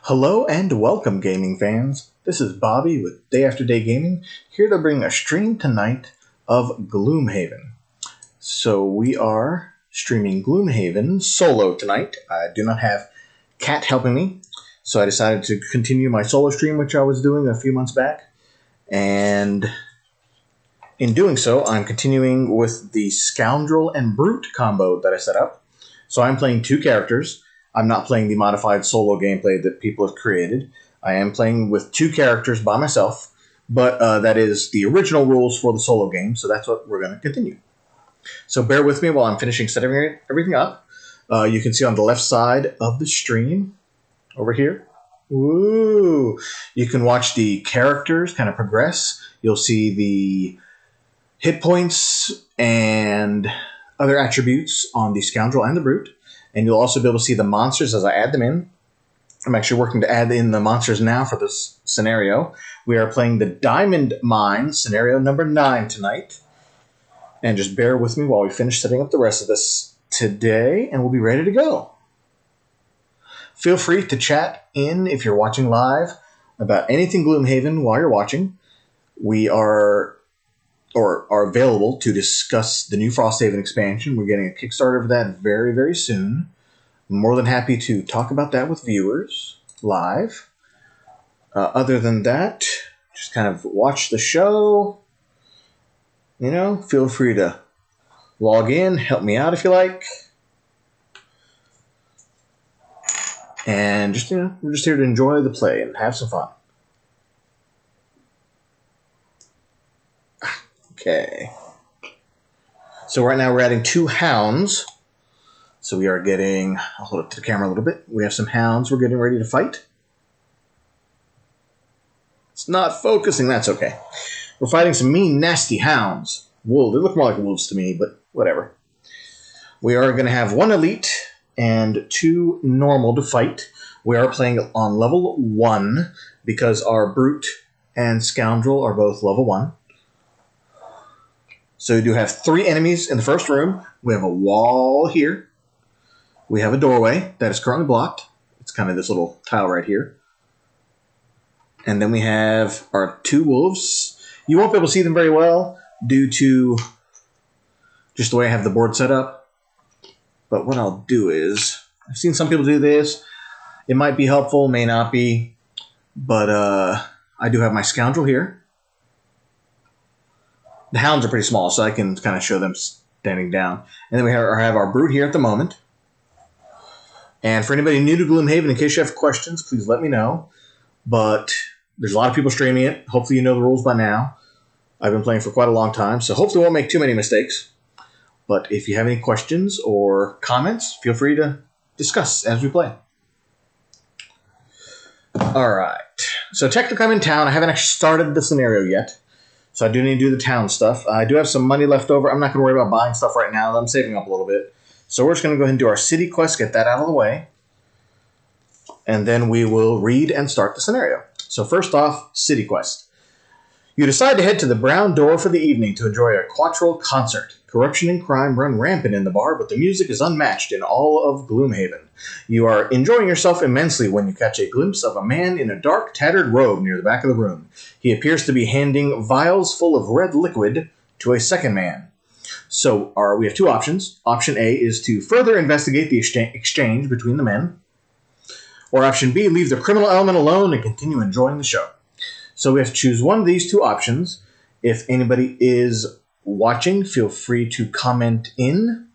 Hello and welcome, gaming fans. This is Bobby with Day After Day Gaming, here to bring a stream tonight of Gloomhaven. So we are streaming Gloomhaven solo tonight. I do not have Kat helping me, so I decided to continue my solo stream, which I was doing a few months back. And in doing so, I'm continuing with the Scoundrel and Brute combo that I set up. So I'm playing two characters. I'm not playing the modified solo gameplay that people have created. I am playing with two characters by myself, but that is the original rules for the solo game, so that's what we're going to continue. So bear with me while I'm finishing setting everything up. You can see on the left side of the stream, over here, woo, you can watch the characters kind of progress. You'll see the hit points and other attributes on the Scoundrel and the Brute. And you'll also be able to see the monsters as I add them in. I'm actually working to add in the monsters now for this scenario. We are playing the Diamond Mine, scenario number 9 tonight. And just bear with me while we finish setting up the rest of this today, and we'll be ready to go. Feel free to chat in if you're watching live about anything Gloomhaven while you're watching. We are available to discuss the new Frosthaven expansion. We're getting a Kickstarter for that very, very soon. I'm more than happy to talk about that with viewers live. Other than that, just kind of watch the show. You know, feel free to log in, help me out if you like. And just, we're just here to enjoy the play and have some fun. Okay. So right now we're adding 2 hounds. So we are getting, I'll hold up to the camera a little bit. We have some hounds we're getting ready to fight. It's not focusing, that's okay. We're fighting some mean, nasty hounds. Wool, they look more like wolves to me, but whatever. We are going to have 1 elite and 2 normal to fight. We are playing on level 1 because our Brute and Scoundrel are both level 1. So we do have 3 enemies in the first room. We have a wall here. We have a doorway that is currently blocked. It's kind of this little tile right here. And then we have our 2 wolves. You won't be able to see them very well due to just the way I have the board set up. But what I'll do is, I've seen some people do this. It might be helpful, may not be. But I do have my Scoundrel here. The hounds are pretty small, so I can kind of show them standing down. And then we have our Brute here at the moment. And for anybody new to Gloomhaven, in case you have questions, please let me know. But there's a lot of people streaming it. Hopefully you know the rules by now. I've been playing for quite a long time, so hopefully I won't make too many mistakes. But if you have any questions or comments, feel free to discuss as we play. Alright, so technically I'm in town. I haven't actually started the scenario yet. So I do need to do the town stuff. I do have some money left over. I'm not going to worry about buying stuff right now. I'm saving up a little bit. So we're just going to go ahead and do our city quest, get that out of the way. And then we will read and start the scenario. So first off, city quest. You decide to head to the Brown Door for the evening to enjoy a quattrell concert. Corruption and crime run rampant in the bar, but the music is unmatched in all of Gloomhaven. You are enjoying yourself immensely when you catch a glimpse of a man in a dark, tattered robe near the back of the room. He appears to be handing vials full of red liquid to a second man. So we have 2 options. Option A is to further investigate the exchange between the men. Or option B, leave the criminal element alone and continue enjoying the show. So we have to choose one of these 2 options. If anybody is watching, feel free to comment in.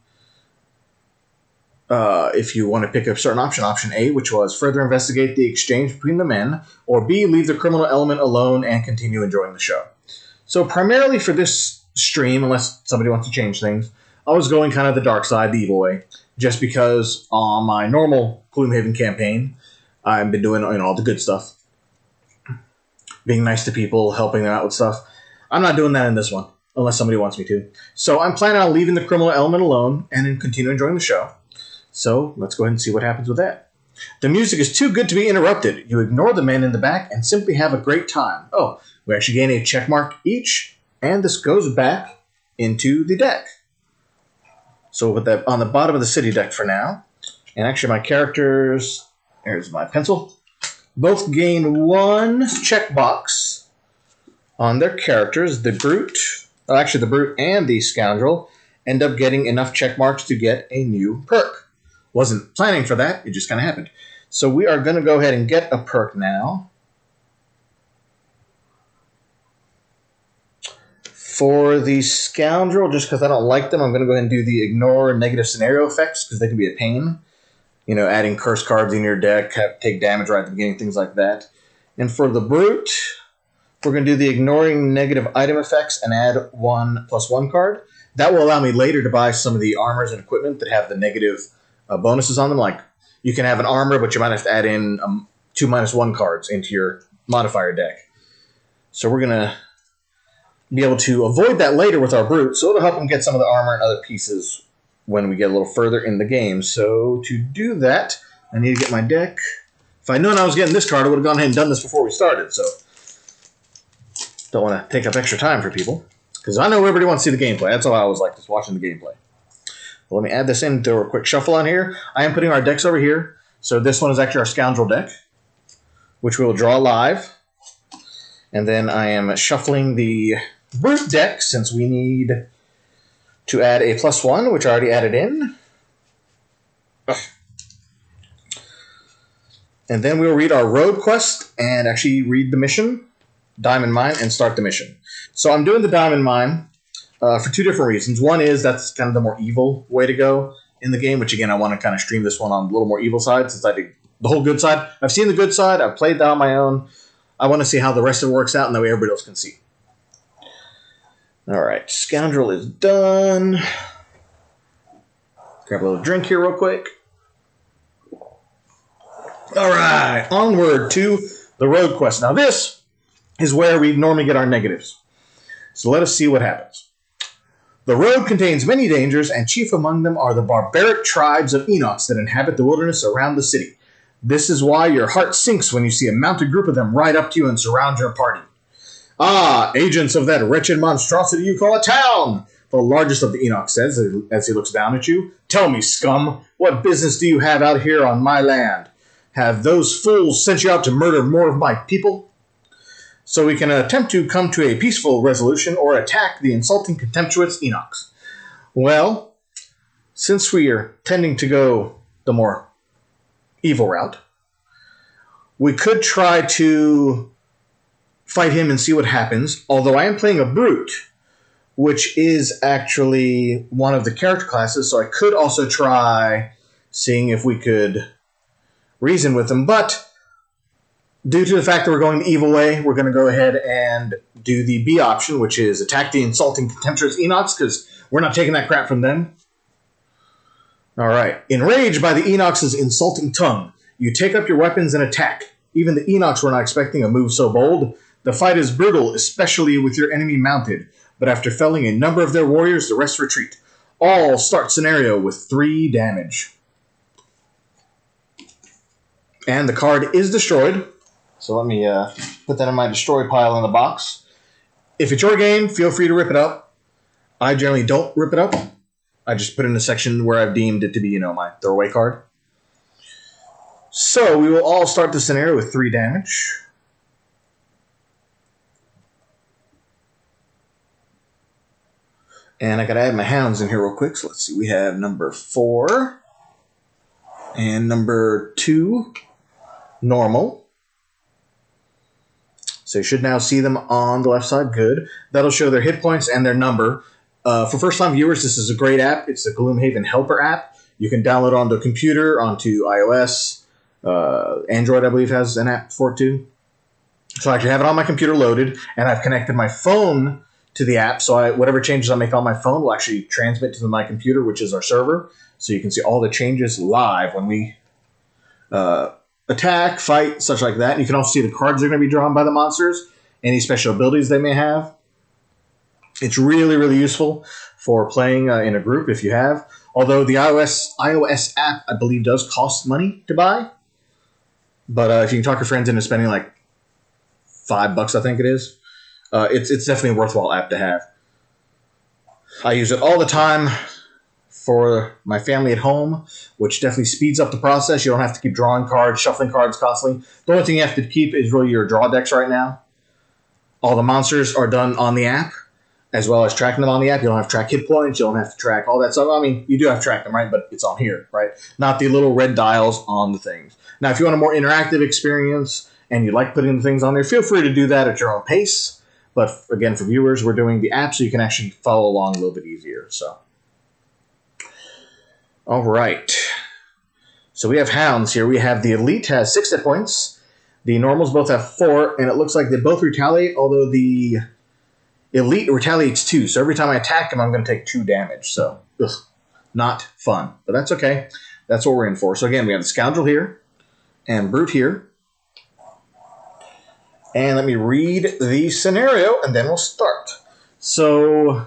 If you want to pick a certain option, option A, which was further investigate the exchange between the men, or B, leave the criminal element alone and continue enjoying the show. So primarily for this stream, unless somebody wants to change things, I was going kind of the dark side, the evil way, just because on my normal Gloomhaven campaign, I've been doing all the good stuff. Being nice to people, helping them out with stuff. I'm not doing that in this one, unless somebody wants me to. So I'm planning on leaving the criminal element alone and then continue enjoying the show. So let's go ahead and see what happens with that. The music is too good to be interrupted. You ignore the men in the back and simply have a great time. Oh, we actually gain a check mark each, and this goes back into the deck. So we'll put that on the bottom of the city deck for now. And actually my characters, there's my pencil. both gain 1 checkbox on their characters. The Brute, actually the Brute and the Scoundrel, end up getting enough check marks to get a new perk. Wasn't planning for that, it just kind of happened. So we are going to go ahead and get a perk now. For the Scoundrel, just because I don't like them, I'm going to go ahead and do the ignore negative scenario effects, because they can be a pain. You know, adding curse cards in your deck, take damage right at the beginning, things like that. And for the Brute, we're going to do the ignoring negative item effects and add 1+1 card. That will allow me later to buy some of the armors and equipment that have the negative bonuses on them. Like, you can have an armor, but you might have to add in 2 -1 cards into your modifier deck. So we're going to be able to avoid that later with our Brute, so it'll help them get some of the armor and other pieces when we get a little further in the game. So to do that, I need to get my deck. If I'd known I was getting this card, I would have gone ahead and done this before we started, so don't want to take up extra time for people, because I know everybody wants to see the gameplay. That's all I always like, just watching the gameplay. Well, let me add this in, do a quick shuffle on here. I am putting our decks over here. So this one is actually our Scoundrel deck, which we will draw live. And then I am shuffling the Brute deck, since we need to add a +1, which I already added in. Ugh. And then we'll read our road quest and actually read the mission, Diamond Mine, and start the mission. So I'm doing the Diamond Mine for 2 different reasons. One is that's kind of the more evil way to go in the game, which again, I want to kind of stream this one on a little more evil side, since I did the whole good side. I've seen the good side. I've played that on my own. I want to see how the rest of it works out, and that way everybody else can see. All right, Scoundrel is done. Grab a little drink here real quick. All right, onward to the road quest. Now this is where we normally get our negatives. So let us see what happens. The road contains many dangers, and chief among them are the barbaric tribes of Enochs that inhabit the wilderness around the city. This is why your heart sinks when you see a mounted group of them ride up to you and surround your party. Ah, agents of that wretched monstrosity you call a town, the largest of the Enoch says as he looks down at you. Tell me, scum, what business do you have out here on my land? Have those fools sent you out to murder more of my people? So we can attempt to come to a peaceful resolution or attack the insulting, contemptuous Enochs. Well, since we are tending to go the more evil route, we could try to fight him and see what happens, although I am playing a Brute, which is actually one of the character classes, so I could also try seeing if we could reason with him, but due to the fact that we're going the evil way, we're going to go ahead and do the B option, which is attack the insulting, contemptuous Enochs, because we're not taking that crap from them. Alright, enraged by the Enochs' insulting tongue, you take up your weapons and attack. Even the Enochs were not expecting a move so bold. The fight is brutal, especially with your enemy mounted, but after felling a number of their warriors, the rest retreat. All start scenario with 3 damage. And the card is destroyed, so let me put that in my destroy pile in the box. If it's your game, feel free to rip it up. I generally don't rip it up. I just put it in a section where I've deemed it to be, my throwaway card. So we will all start the scenario with 3 damage. And I gotta add my hounds in here real quick. So let's see, we have number 4 and number 2, normal. So you should now see them on the left side. Good. That'll show their hit points and their number. For first-time viewers, this is a great app. It's the Gloomhaven Helper app. You can download it onto a computer, onto iOS. Android, I believe, has an app for it too. So I actually have it on my computer loaded, and I've connected my phone to the app, so whatever changes I make on my phone will actually transmit to my computer, which is our server, so you can see all the changes live when we attack, fight, such like that. And you can also see the cards that are going to be drawn by the monsters, any special abilities they may have. It's really, really useful for playing in a group if you have. Although the iOS app, I believe, does cost money to buy. But if you can talk your friends into spending like $5, I think it is, it's definitely a worthwhile app to have. I use it all the time. for my family at home, which definitely speeds up the process. You don't have to keep drawing cards, shuffling cards constantly. The only thing you have to keep is really your draw decks right now. All the monsters are done on the app, as well as tracking them on the app. You don't have to track hit points. You don't have to track all that stuff. I mean, you do have to track them, right? But it's on here, right? Not the little red dials on the things. Now, if you want a more interactive experience and you like putting the things on there, feel free to do that at your own pace. But again, for viewers, we're doing the app so you can actually follow along a little bit easier. So, all right. So we have hounds here. We have the elite has 6 hit points. The normals both have 4, and it looks like they both retaliate, although the elite retaliates 2. So every time I attack him, I'm going to take 2 damage. So, not fun. But that's okay. That's what we're in for. So again, we have the Scoundrel here, and Brute here. And let me read the scenario, and then we'll start. So,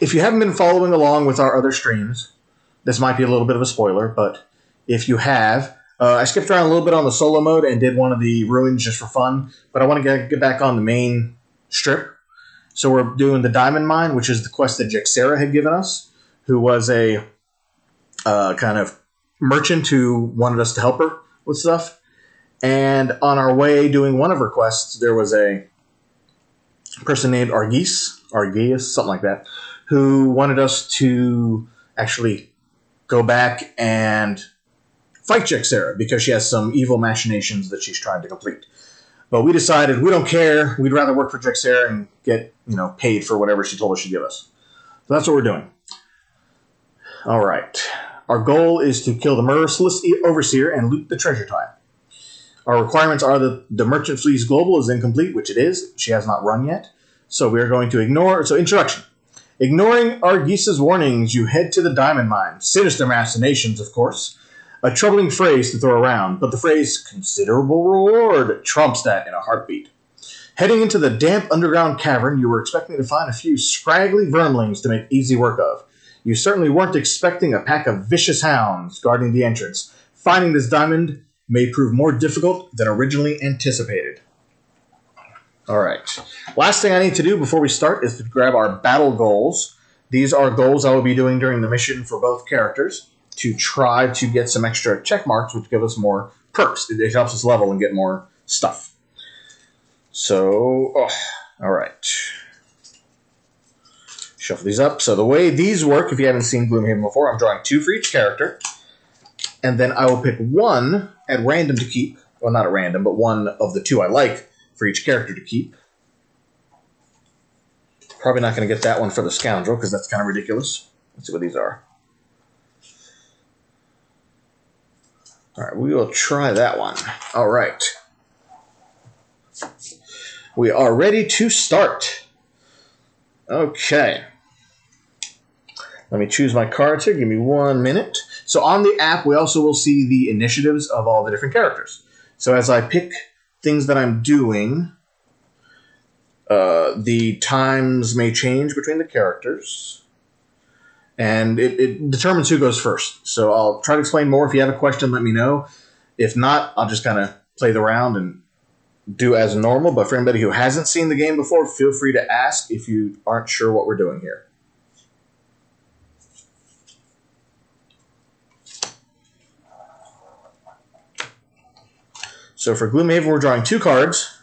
if you haven't been following along with our other streams, this might be a little bit of a spoiler, but if you have, I skipped around a little bit on the solo mode and did one of the ruins just for fun, but I want to get back on the main strip. So we're doing the Diamond Mine, which is the quest that Jexera had given us, who was a kind of merchant who wanted us to help her with stuff. And on our way doing one of her quests, there was a person named Argeus, something like that, who wanted us to actually go back and fight Jexera because she has some evil machinations that she's trying to complete. But we decided we don't care. We'd rather work for Jexera and get paid for whatever she told us she'd give us. So that's what we're doing. All right. Our goal is to kill the merciless overseer and loot the treasure tile. Our requirements are that the merchant flees global is incomplete, which it is. She has not run yet. So we are going to ignore... So introduction. Ignoring Argeus's warnings, you head to the Diamond Mine. Sinister machinations, of course. A troubling phrase to throw around, but the phrase considerable reward trumps that in a heartbeat. Heading into the damp underground cavern, you were expecting to find a few scraggly vermlings to make easy work of. You certainly weren't expecting a pack of vicious hounds guarding the entrance. Finding this diamond may prove more difficult than originally anticipated. Alright. Last thing I need to do before we start is to grab our battle goals. These are goals I will be doing during the mission for both characters to try to get some extra check marks, which give us more perks. It helps us level and get more stuff. So, alright. Shuffle these up. So the way these work, if you haven't seen Gloomhaven before, I'm drawing 2 for each character. And then I will pick 1 at random to keep. Well, not at random, but 1 of the 2 I like for each character to keep. Probably not going to get that one for the Scoundrel, because that's kind of ridiculous. Let's see what these are. Alright, we will try that one. Alright. We are ready to start. Okay. Let me choose my cards here. Give me 1 minute. So on the app, we also will see the initiatives of all the different characters. So as I pick things that I'm doing, the times may change between the characters. And it determines who goes first. So I'll try to explain more. If you have a question, let me know. If not, I'll just kind of play the round and do as normal. But for anybody who hasn't seen the game before, feel free to ask if you aren't sure what we're doing here. So for Gloomhaven, we're drawing 2 cards,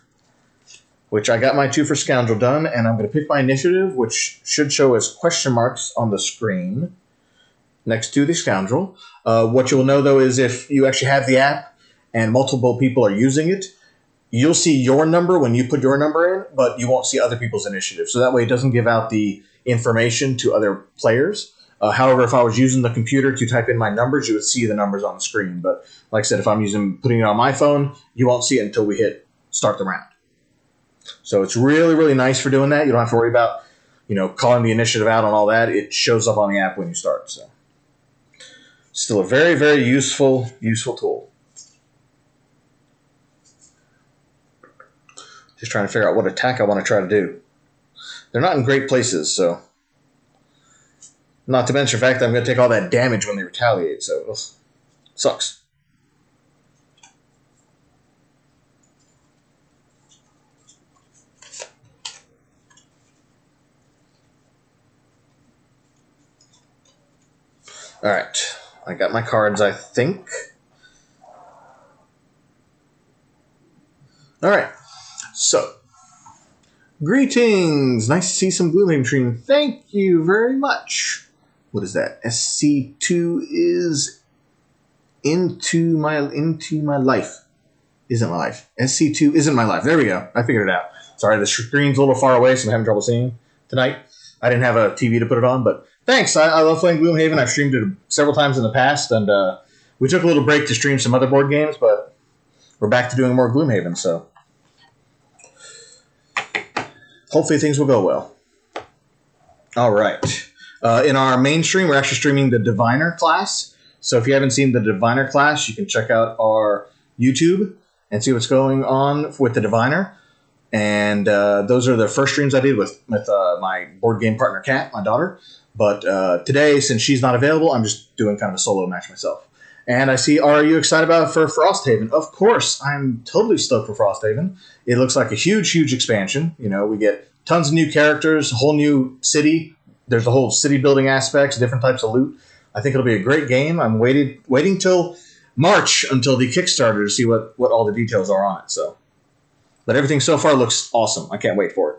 which I got my 2 for Scoundrel done, and I'm going to pick my initiative, which should show as question marks on the screen next to the Scoundrel. What you'll know, though, is if you actually have the app and multiple people are using it, you'll see your number when you put your number in, but you won't see other people's initiative. So that way it doesn't give out the information to other players. However, if I was using the computer to type in my numbers, you would see the numbers on the screen. But like I said, if I'm putting it on my phone, you won't see it until we hit start the round. So it's really, really nice for doing that. You don't have to worry about, calling the initiative out and all that. It shows up on the app when you start. So still a very, very useful tool. Just trying to figure out what attack I want to try to do. They're not in great places, so. Not to mention the fact that I'm going to take all that damage when they retaliate, so sucks. Alright, I got my cards, I think. Alright, so, greetings! Nice to see some Gloomhaven stream. Thank you very much. What is that? SC2 is into my life. Isn't my life. SC2 isn't my life. There we go. I figured it out. Sorry, the screen's a little far away, so I'm having trouble seeing tonight. I didn't have a TV to put it on, but thanks. I love playing Gloomhaven. I've streamed it several times in the past, and we took a little break to stream some other board games, but we're back to doing more Gloomhaven, so hopefully things will go well. All right. In our main stream, we're actually streaming the Diviner class. So if you haven't seen the Diviner class, you can check out our YouTube and see what's going on with the Diviner. And those are the first streams I did with my board game partner, Kat, my daughter. But today, since she's not available, I'm just doing kind of a solo match myself. And I see, are you excited for Frosthaven? Of course, I'm totally stoked for Frosthaven. It looks like a huge, huge expansion. You know, we get tons of new characters, a whole new city. There's a whole city building aspects, different types of loot. I think it'll be a great game. I'm waiting till March until the Kickstarter to see what all the details are on it. So, but everything so far looks awesome. I can't wait for it.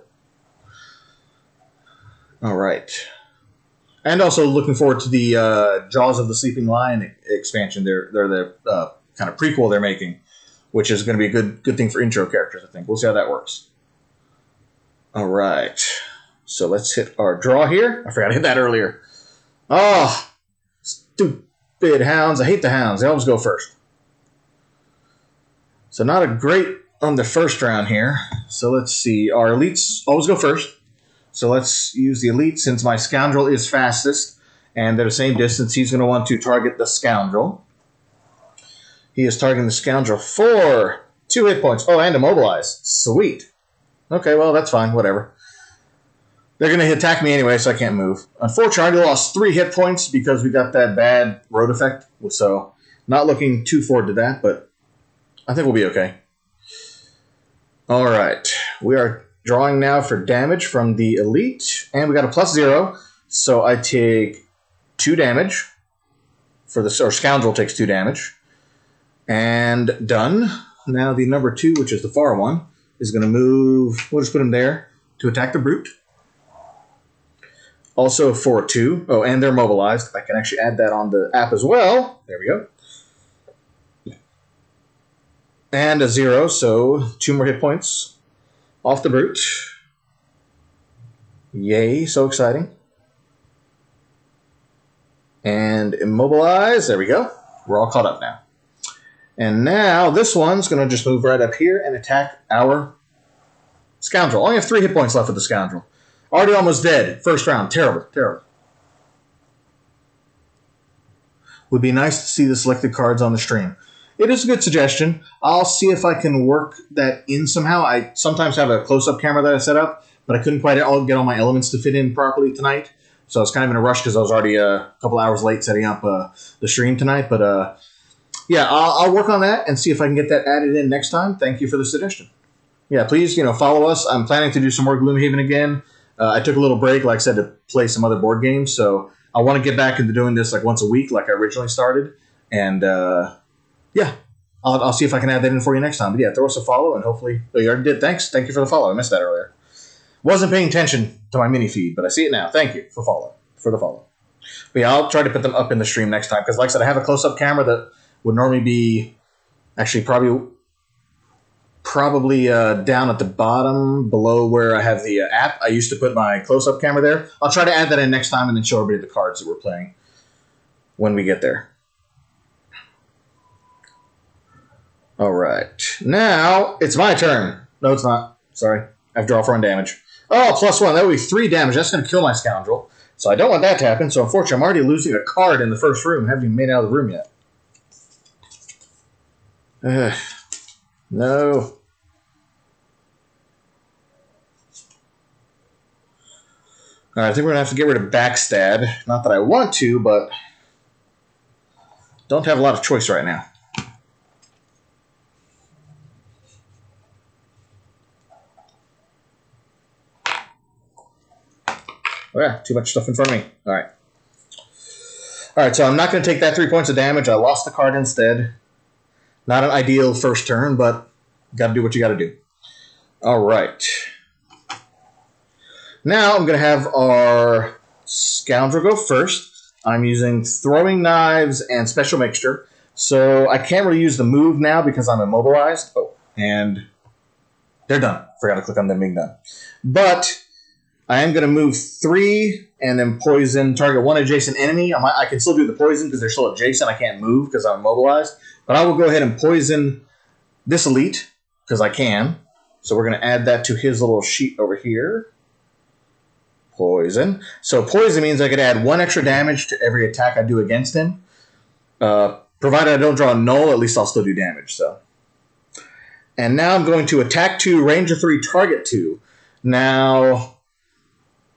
All right. And also looking forward to the Jaws of the Sleeping Lion expansion. They're the kind of prequel they're making, which is going to be a good thing for intro characters, I think. We'll see how that works. All right. So let's hit our draw here. I forgot to hit that earlier. Oh, stupid hounds. I hate the hounds. They always go first. So not a great on the first round here. So let's see. Our elites always go first. So let's use the elite since my Scoundrel is fastest. And they're the same distance. He's going to want to target the Scoundrel. He is targeting the Scoundrel for 2 hit points. Oh, and immobilize. Sweet. Okay, well, that's fine. Whatever. They're going to attack me anyway, so I can't move. Unfortunately, I lost 3 hit points because we got that bad road effect. So, not looking too forward to that, but I think we'll be okay. All right. We are drawing now for damage from the elite, and we got a +0. So, I take 2 damage. Or Scoundrel takes 2 damage. And done. Now, the number 2, which is the far one, is going to move. We'll just put him there to attack the brute. Also for 2. Oh, and they're mobilized. I can actually add that on the app as well. There we go. And a 0, so 2 more hit points off the brute. Yay, so exciting. And immobilize. There we go. We're all caught up now. And now this one's going to just move right up here and attack our Scoundrel. Only have 3 hit points left with the Scoundrel. Already almost dead. First round. Terrible. Terrible. Would be nice to see the selected cards on the stream. It is a good suggestion. I'll see if I can work that in somehow. I sometimes have a close-up camera that I set up, but I couldn't quite get all my elements to fit in properly tonight. So I was kind of in a rush because I was already a couple hours late setting up the stream tonight. But yeah, I'll work on that and see if I can get that added in next time. Thank you for the suggestion. Yeah, please, follow us. I'm planning to do some more Gloomhaven again. I took a little break, like I said, to play some other board games. So I want to get back into doing this like once a week, like I originally started. And yeah, I'll see if I can add that in for you next time. But yeah, throw us a follow and hopefully... Oh, you already did. Thanks. Thank you for the follow. I missed that earlier. Wasn't paying attention to my mini feed, but I see it now. Thank you for the follow. But yeah, I'll try to put them up in the stream next time. Because like I said, I have a close-up camera that would normally be actually probably down at the bottom below where I have the app. I used to put my close-up camera there. I'll try to add that in next time and then show everybody the cards that we're playing when we get there. All right. Now it's my turn. No, it's not. Sorry. I have draw for 1 damage. Oh, +1. That would be 3 damage. That's going to kill my Scoundrel. So I don't want that to happen. So unfortunately, I'm already losing a card in the first room. I haven't even made it out of the room yet. No. All right, I think we're going to have to get rid of Backstab. Not that I want to, but don't have a lot of choice right now. Oh yeah, too much stuff in front of me. All right. Alright, so I'm not going to take that 3 points of damage. I lost the card instead. Not an ideal first turn, but got to do what you got to do. Alright. Now I'm going to have our Scoundrel go first. I'm using Throwing Knives and Special Mixture. So I can't really use the move now because I'm immobilized. Oh, and they're done. Forgot to click on them being done. But I am going to move 3 and then poison target 1 adjacent enemy. I can still do the poison because they're still adjacent. I can't move because I'm immobilized. But I will go ahead and poison this elite because I can. So we're going to add that to his little sheet over here. Poison. So poison means I could add 1 extra damage to every attack I do against him. Provided I don't draw a null, at least I'll still do damage. So, and now I'm going to attack 2, Ranger 3, target 2. Now,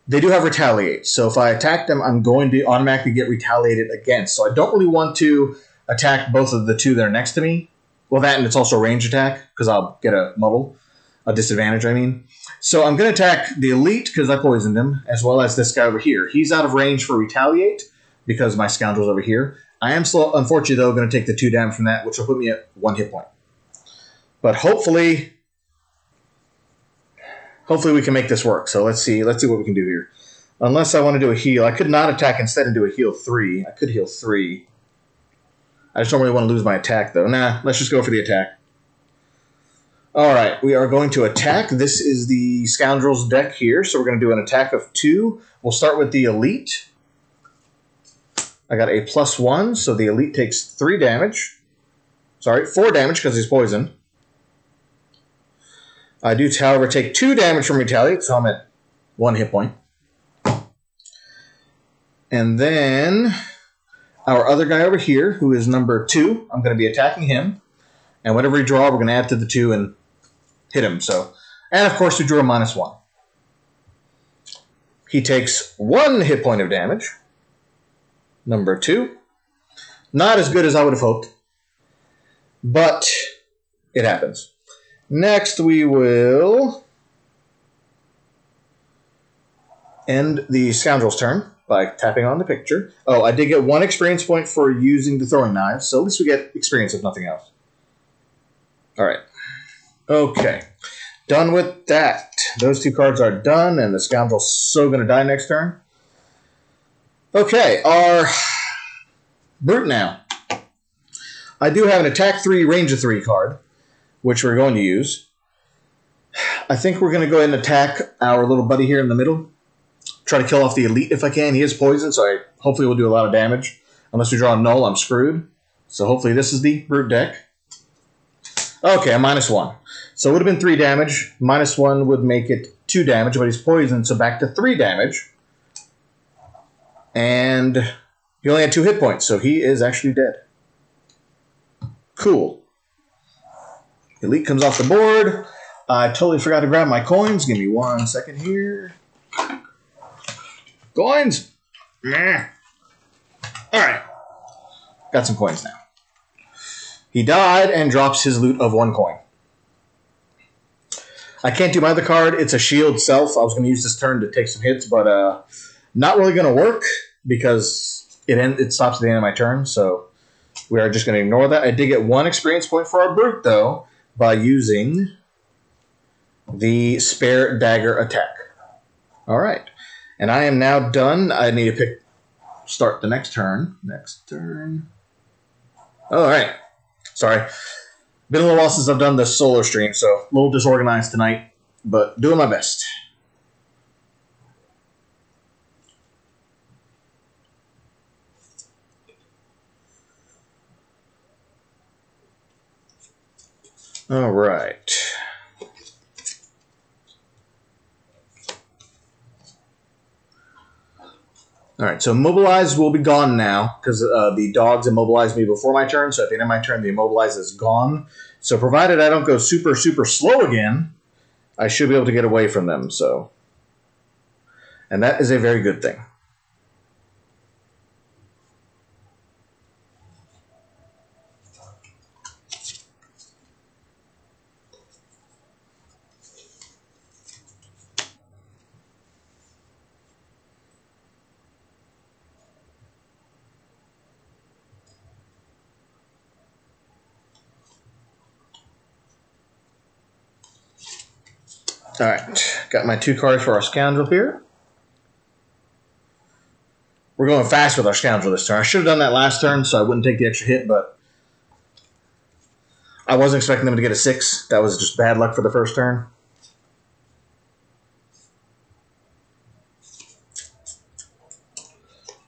they do have retaliate. So if I attack them, I'm going to automatically get retaliated against. So I don't really want to attack both of the 2 that are next to me. Well, that and it's also a range attack because I'll get a muddle. A disadvantage, I mean. So I'm going to attack the elite because I poisoned him, as well as this guy over here. He's out of range for retaliate because my Scoundrel's over here. I am still, unfortunately, though, going to take the 2 damage from that, which will put me at 1 hit point. But hopefully we can make this work. So let's see what we can do here. Unless I want to do a heal. I could not attack instead and do a heal 3. I could heal 3. I just don't really want to lose my attack, though. Nah, let's just go for the attack. Alright, we are going to attack. This is the Scoundrel's deck here, so we're going to do an attack of 2. We'll start with the elite. I got a +1, so the elite takes 3 damage. Sorry, 4 damage because he's poisoned. I do, however, take 2 damage from retaliate, so I'm at 1 hit point. And then our other guy over here, who is number 2, I'm going to be attacking him. And whatever we draw, we're going to add to the 2 and hit him. So, and of course, we drew a -1. He takes 1 hit point of damage. Number 2. Not as good as I would have hoped, but it happens. Next, we will end the Scoundrel's turn by tapping on the picture. Oh, I did get 1 experience point for using the throwing knives, so at least we get experience if nothing else. Alright. Okay. Done with that. Those 2 cards are done, and the Scoundrel's so going to die next turn. Okay, our Brute now. I do have an Attack 3, Ranger 3 card, which we're going to use. I think we're going to go ahead and attack our little buddy here in the middle. Try to kill off the elite if I can. He is poisoned, so I hopefully will do a lot of damage. Unless we draw a null, I'm screwed. So hopefully this is the Brute deck. Okay, a -1. So it would have been 3 damage. -1 would make it 2 damage, but he's poisoned, so back to 3 damage. And he only had 2 hit points, so he is actually dead. Cool. Elite comes off the board. I totally forgot to grab my coins. Give me 1 second here. Coins! Nah. Alright. Got some coins now. He died and drops his loot of 1 coin. I can't do my other card. It's a shield self. I was going to use this turn to take some hits, but not really going to work because it stops at the end of my turn, so we are just going to ignore that. I did get 1 experience point for our Brute, though, by using the Spare Dagger attack. All right. And I am now done. I need to start the next turn. Next turn. All right. Sorry. Been a little while since I've done the solo stream, so a little disorganized tonight, but doing my best. All right. All right, so Immobilize will be gone now because the dogs immobilized me before my turn, so at the end of my turn, the Immobilize is gone. So provided I don't go super, super slow again, I should be able to get away from them. So, and that is a very good thing. Alright, got my 2 cards for our Scoundrel here. We're going fast with our Scoundrel this turn. I should have done that last turn so I wouldn't take the extra hit, but I wasn't expecting them to get a 6. That was just bad luck for the first turn.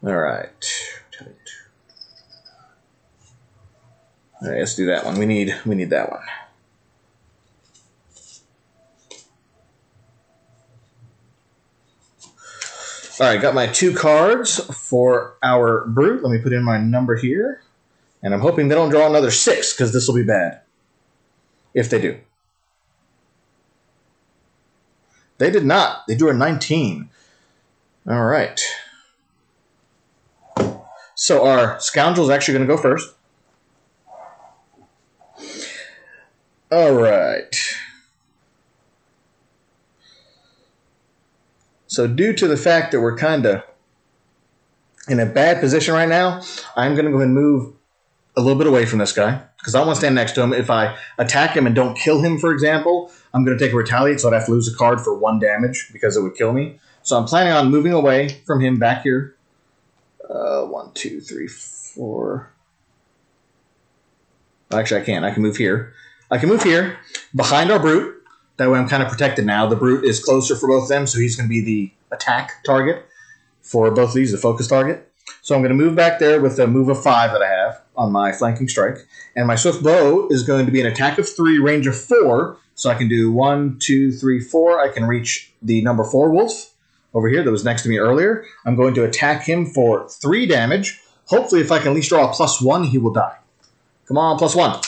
Alright. Alright, let's do that one. We need that one. Alright, got my 2 cards for our Brute. Let me put in my number here. And I'm hoping they don't draw another 6, because this will be bad. If they do. They did not. They drew a 19. Alright. So our Scoundrel is actually going to go first. Alright. So due to the fact that we're kind of in a bad position right now, I'm going to go ahead and move a little bit away from this guy because I want to stand next to him. If I attack him and don't kill him, for example, I'm going to take a retaliate, so I'd have to lose a card for 1 damage because it would kill me. So I'm planning on moving away from him back here. 1, 2, 3, 4. Actually, I can't. I can move here. I can move here behind our Brute. That way I'm kind of protected now. The Brute is closer for both of them, so he's going to be the attack target for both of these, the focus target. So I'm going to move back there with a move of 5 that I have on my flanking strike. And my Swift Bow is going to be an attack of 3, range of 4. So I can do 1, 2, 3, 4. I can reach the number 4 wolf over here that was next to me earlier. I'm going to attack him for 3 damage. Hopefully, if I can at least draw a +1, he will die. Come on, +1.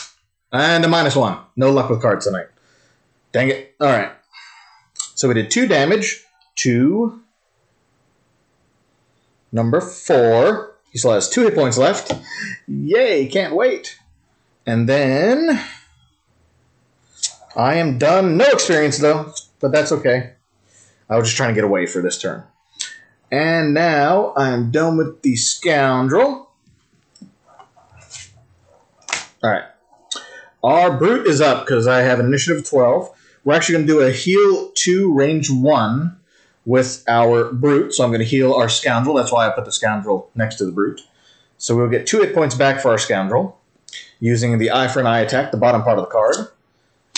And a -1. No luck with cards tonight. Dang it. All right. So we did 2 damage to number 4. He still has 2 hit points left. Yay, can't wait. And then I am done. No experience, though, but that's okay. I was just trying to get away for this turn. And now I'm done with the Scoundrel. All right. Our Brute is up because I have an initiative of 12. We're actually going to do a heal 2, range 1 with our Brute. So I'm going to heal our Scoundrel. That's why I put the Scoundrel next to the Brute. So we'll get 2 hit points back for our Scoundrel using the eye for an eye attack, the bottom part of the card.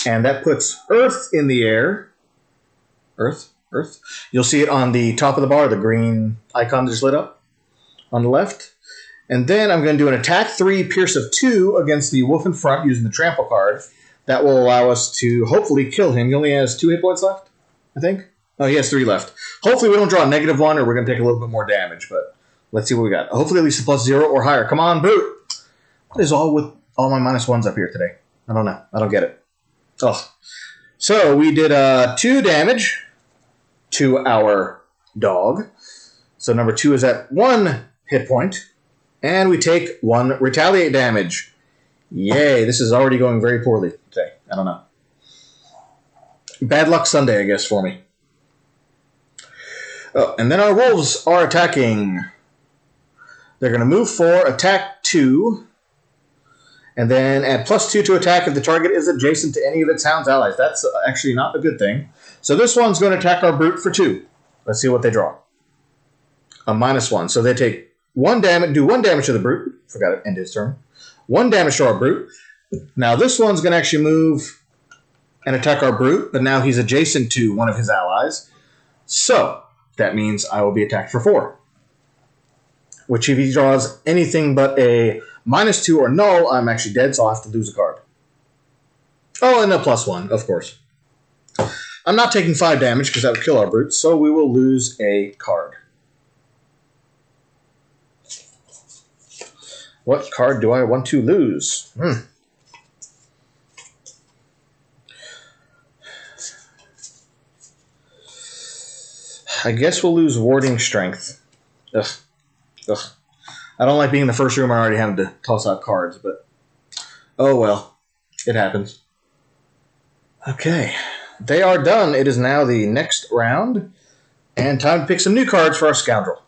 And that puts Earth in the air. Earth. You'll see it on the top of the bar, the green icon that just lit up on the left. And then I'm going to do an attack 3, pierce of 2 against the wolf in front using the trample card. That will allow us to hopefully kill him. He only has 2 hit points left, I think. Oh, he has 3 left. Hopefully we don't draw a -1 or we're going to take a little bit more damage, but let's see what we got. Hopefully at least a +0 or higher. Come on, Brute. What is all with all my -1s up here today? I don't know. I don't get it. Oh. So we did 2 damage to our dog. So number 2 is at 1 hit point. And we take 1 retaliate damage. Yay, this is already going very poorly today. I don't know. Bad luck Sunday, I guess, for me. Oh, and then our wolves are attacking. They're going to move 4, attack 2, and then add +2 to attack if the target is adjacent to any of its hound's allies. That's actually not a good thing. So this one's going to attack our Brute for 2. Let's see what they draw. A -1. So they take 1 damage, do 1 damage to the Brute. Forgot to end his turn. 1 damage to our Brute. Now this one's going to actually move and attack our Brute, but now he's adjacent to one of his allies. So that means I will be attacked for 4. Which if he draws anything but a -2 or null, I'm actually dead, so I'll have to lose a card. Oh, and a +1, of course. I'm not taking 5 damage because that would kill our Brute, so we will lose a card. What card do I want to lose? I guess we'll lose Warding Strength. Ugh. I don't like being in the first room. I already having to toss out cards, but oh well. It happens. Okay. They are done. It is now the next round, and time to pick some new cards for our Scoundrel.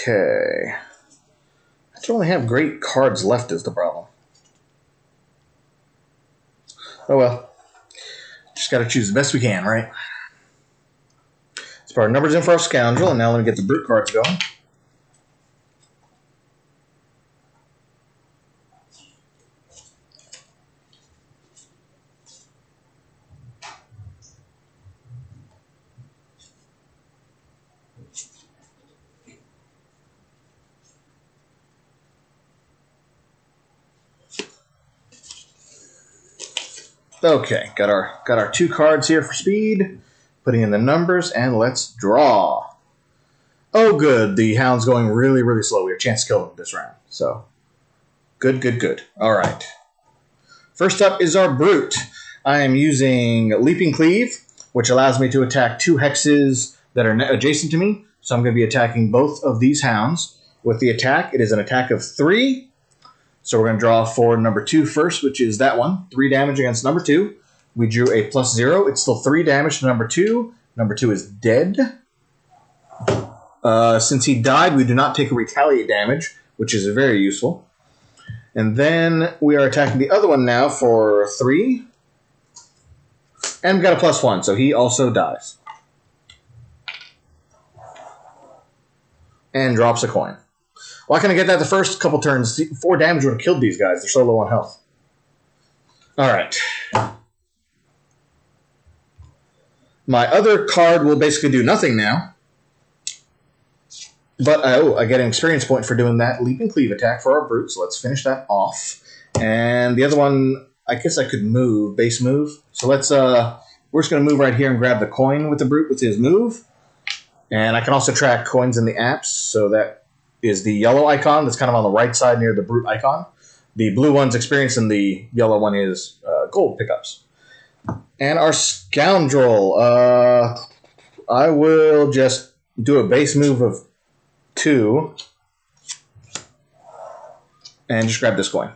Okay. I don't really have great cards left is the problem. Oh well. Just got to choose the best we can, right? Let's put our numbers in for our Scoundrel, and now let me get the brute cards going. Okay, got our 2 cards here for speed. Putting in the numbers, and let's draw. Oh, good. The hound's going really, really slow. We have a chance to kill him this round. So, good, good, good. All right. First up is our brute. I am using Leaping Cleave, which allows me to attack 2 hexes that are adjacent to me. So I'm going to be attacking both of these hounds. With the attack, it is an attack of 3. So we're going to draw for number 2 first, which is that one. 3 damage against number 2. We drew a +0. It's still 3 damage to number 2. Number 2 is dead. Since he died, we do not take a retaliate damage, which is very useful. And then we are attacking the other one now for 3. And we've got a +1, so he also dies. And drops a coin. Why can't I get that the first couple turns? 4 damage would have killed these guys. They're so low on health. Alright. My other card will basically do nothing now. But I get an experience point for doing that Leap and Cleave attack for our brute, so let's finish that off. And the other one, I guess I could move, base move. So let's, we're just going to move right here and grab the coin with the brute with his move. And I can also track coins in the apps, so that is the yellow icon that's kind of on the right side near the brute icon. The blue one's experience and the yellow one is gold pickups. And our Scoundrel, I will just do a base move of 2 and just grab this coin.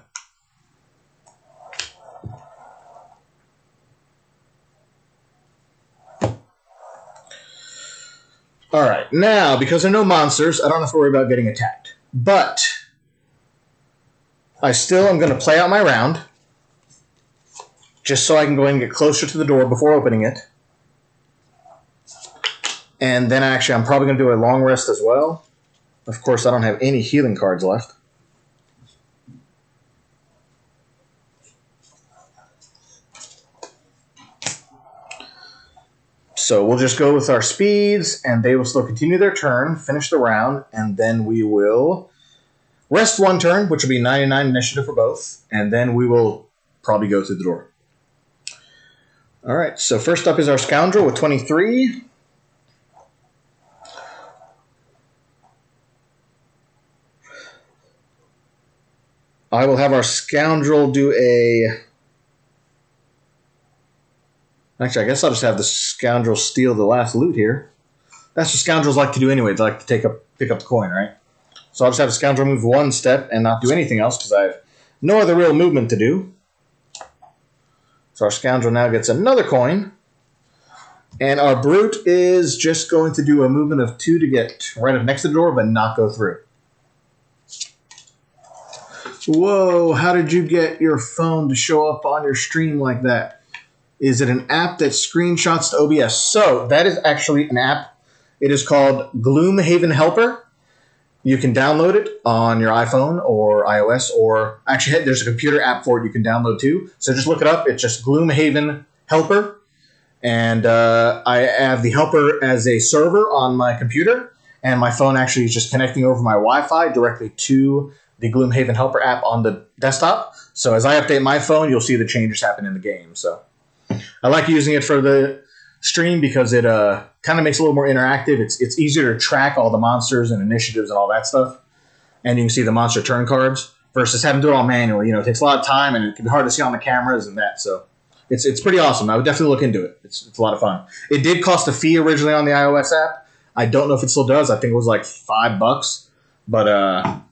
Alright, now, because there are no monsters, I don't have to worry about getting attacked. But I still am going to play out my round, just so I can go ahead and get closer to the door before opening it. And then actually, I'm probably going to do a long rest as well. Of course, I don't have any healing cards left. So we'll just go with our speeds, and they will still continue their turn, finish the round, and then we will rest 1 turn, which will be 99 initiative for both, and then we will probably go through the door. All right, so first up is our Scoundrel with 23. I will have our Scoundrel do a... Actually, I guess I'll just have the Scoundrel steal the last loot here. That's what Scoundrels like to do anyway. They like to pick up the coin, right? So I'll just have the Scoundrel move 1 step and not do anything else because I have no other real movement to do. So our Scoundrel now gets another coin. And our Brute is just going to do a movement of 2 to get right up next to the door but not go through. Whoa, how did you get your phone to show up on your stream like that? Is it an app that screenshots to OBS? So, that is actually an app. It is called Gloomhaven Helper. You can download it on your iPhone or iOS, or actually there's a computer app for it you can download too. So just look it up. It's just Gloomhaven Helper. And I have the helper as a server on my computer, and my phone actually is just connecting over my Wi-Fi directly to the Gloomhaven Helper app on the desktop. So as I update my phone, you'll see the changes happen in the game. So I like using it for the stream because it kind of makes it a little more interactive. It's easier to track all the monsters and initiatives and all that stuff. And you can see the monster turn cards versus having to do it all manually. You know, it takes a lot of time and it can be hard to see on the cameras and that. So it's pretty awesome. I would definitely look into it. It's a lot of fun. It did cost a fee originally on the iOS app. I don't know if it still does. I think it was like $5. But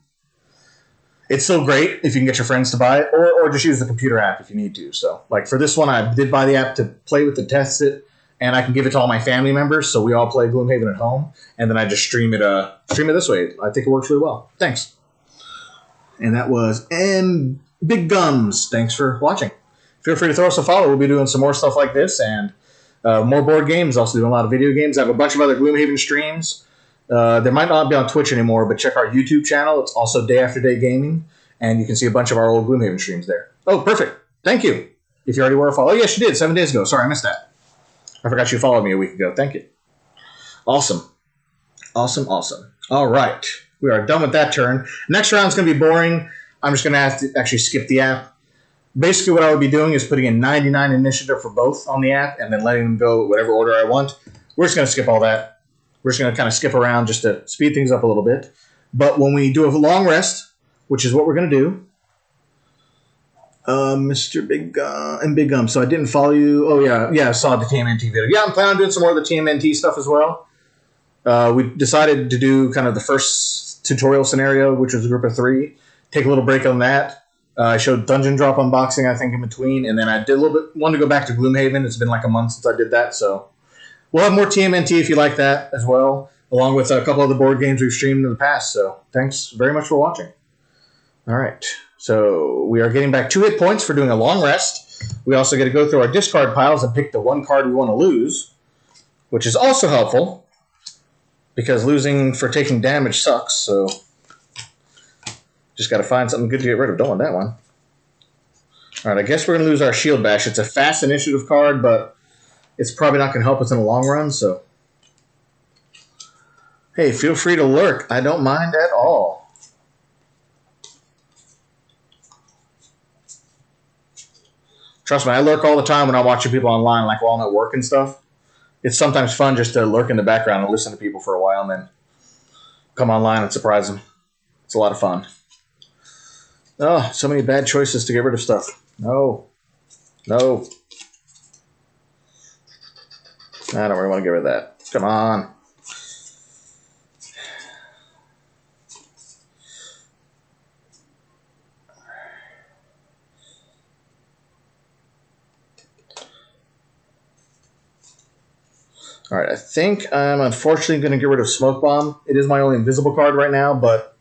it's still great if you can get your friends to buy it, or just use the computer app if you need to. So, like for this one, I did buy the app to play with and test it, and I can give it to all my family members, so we all play Gloomhaven at home, and then I just stream it this way. I think it works really well. Thanks. And that was Big Gums. Thanks for watching. Feel free to throw us a follow. We'll be doing some more stuff like this, and more board games. Also doing a lot of video games. I have a bunch of other Gloomhaven streams. They might not be on Twitch anymore, but check our YouTube channel. It's also Day After Day Gaming, and you can see a bunch of our old Gloomhaven streams there. Oh, perfect. Thank you. If you already were a follow. Oh, yes, you did. 7 days ago. Sorry, I missed that. I forgot you followed me a week ago. Thank you. Awesome. Awesome, awesome. All right. We are done with that turn. Next round's going to be boring. I'm just going to have to actually skip the app. Basically, what I would be doing is putting in 99 initiative for both on the app and then letting them go whatever order I want. We're just going to skip all that. We're just going to kind of skip around just to speed things up a little bit. But when we do a long rest, which is what we're going to do, Mr. Big and Big Gum. So I didn't follow you. Oh, yeah, I saw the TMNT video. Yeah, I'm planning on doing some more of the TMNT stuff as well. We decided to do kind of the first tutorial scenario, which was a group of 3. Take a little break on that. I showed Dungeon Drop unboxing, I think, in between, and then I did a little bit. Wanted to go back to Gloomhaven. It's been like a month since I did that, so we'll have more TMNT if you like that as well, along with a couple of the board games we've streamed in the past. So thanks very much for watching. All right, so we are getting back 2 hit points for doing a long rest. We also get to go through our discard piles and pick the 1 card we want to lose, which is also helpful because losing for taking damage sucks. So. Just got to find something good to get rid of. Don't want that one. All right, I guess we're going to lose our Shield Bash. It's a fast initiative card, but it's probably not going to help us in the long run, so. Hey, feel free to lurk. I don't mind at all. Trust me, I lurk all the time when I'm watching people online, like while I'm at work and stuff. It's sometimes fun just to lurk in the background and listen to people for a while and then come online and surprise them. It's a lot of fun. Oh, so many bad choices to get rid of stuff. No. No. I don't really want to get rid of that. Come on. All right, I think I'm unfortunately going to get rid of Smoke Bomb. It is my only invisible card right now, but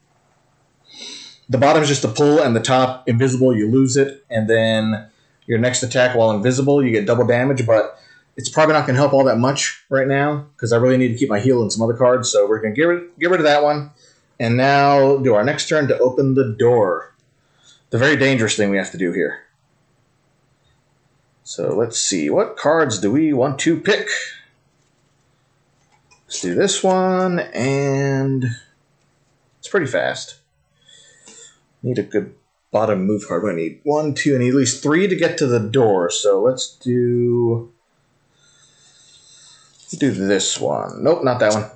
the bottom is just a pull, and the top, invisible, you lose it. And then your next attack, while invisible, you get double damage. But it's probably not going to help all that much right now because I really need to keep my heal and some other cards. So we're going to get rid of that one. And now do our next turn to open the door. The very dangerous thing we have to do here. So let's see. What cards do we want to pick? Let's do this one. And it's pretty fast. Need a good bottom move card. I need 1, 2, I need at least 3 to get to the door. So let's do this one. Nope, not that one.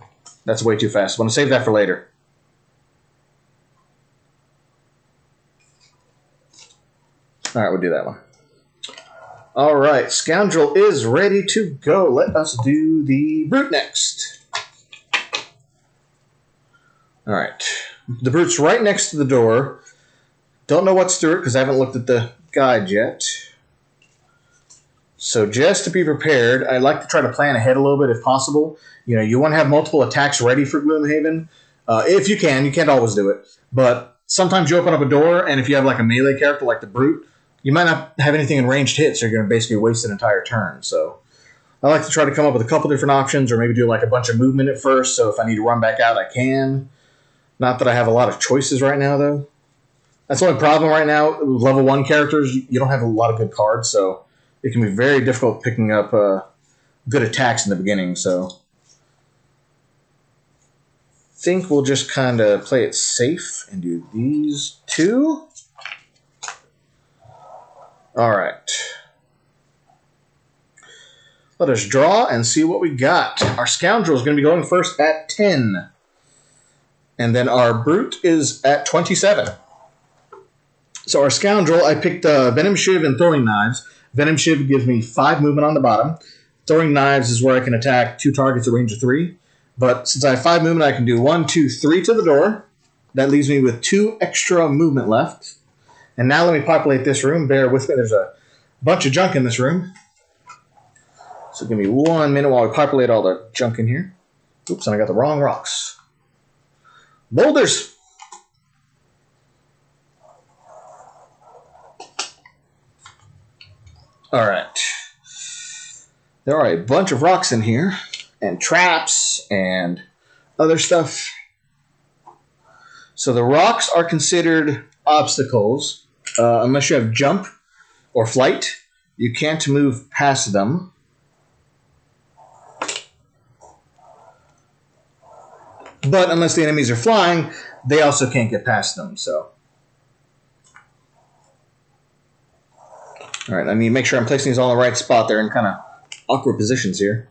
That's way too fast. I want to save that for later. All right, we'll do that one. All right, Scoundrel is ready to go. Let us do the Brute next. All right, the Brute's right next to the door. Don't know what's through it because I haven't looked at the guide yet. So just to be prepared, I like to try to plan ahead a little bit if possible. You know, you want to have multiple attacks ready for Gloomhaven. If you can. You can't always do it. But sometimes you open up a door, and if you have like a melee character like the Brute, you might not have anything in ranged hits, so you're going to basically waste an entire turn. So I like to try to come up with a couple different options or maybe do like a bunch of movement at first, so if I need to run back out, I can. Not that I have a lot of choices right now, though. That's the only problem right now. Level 1 characters, you don't have a lot of good cards, so it can be very difficult picking up good attacks in the beginning. So I think we'll just kind of play it safe and do these 2. All right. Let us draw and see what we got. Our Scoundrel is going to be going first at 10. And then our Brute is at 27. So our Scoundrel, I picked Venom Shiv and Throwing Knives. Venom Shiv gives me 5 movement on the bottom. Throwing Knives is where I can attack 2 targets at range of 3. But since I have 5 movement, I can do 1, 2, 3 to the door. That leaves me with 2 extra movement left. And now let me populate this room. Bear with me. There's a bunch of junk in this room. So give me 1 minute while we populate all the junk in here. Oops, and I got the wrong rocks. Boulders! Alright. There are a bunch of rocks in here, and traps, and other stuff. So the rocks are considered obstacles. Unless you have jump or flight, you can't move past them. But unless the enemies are flying, they also can't get past them. So, all right, let me make sure I'm placing these all in the right spot. They're in kind of awkward positions here.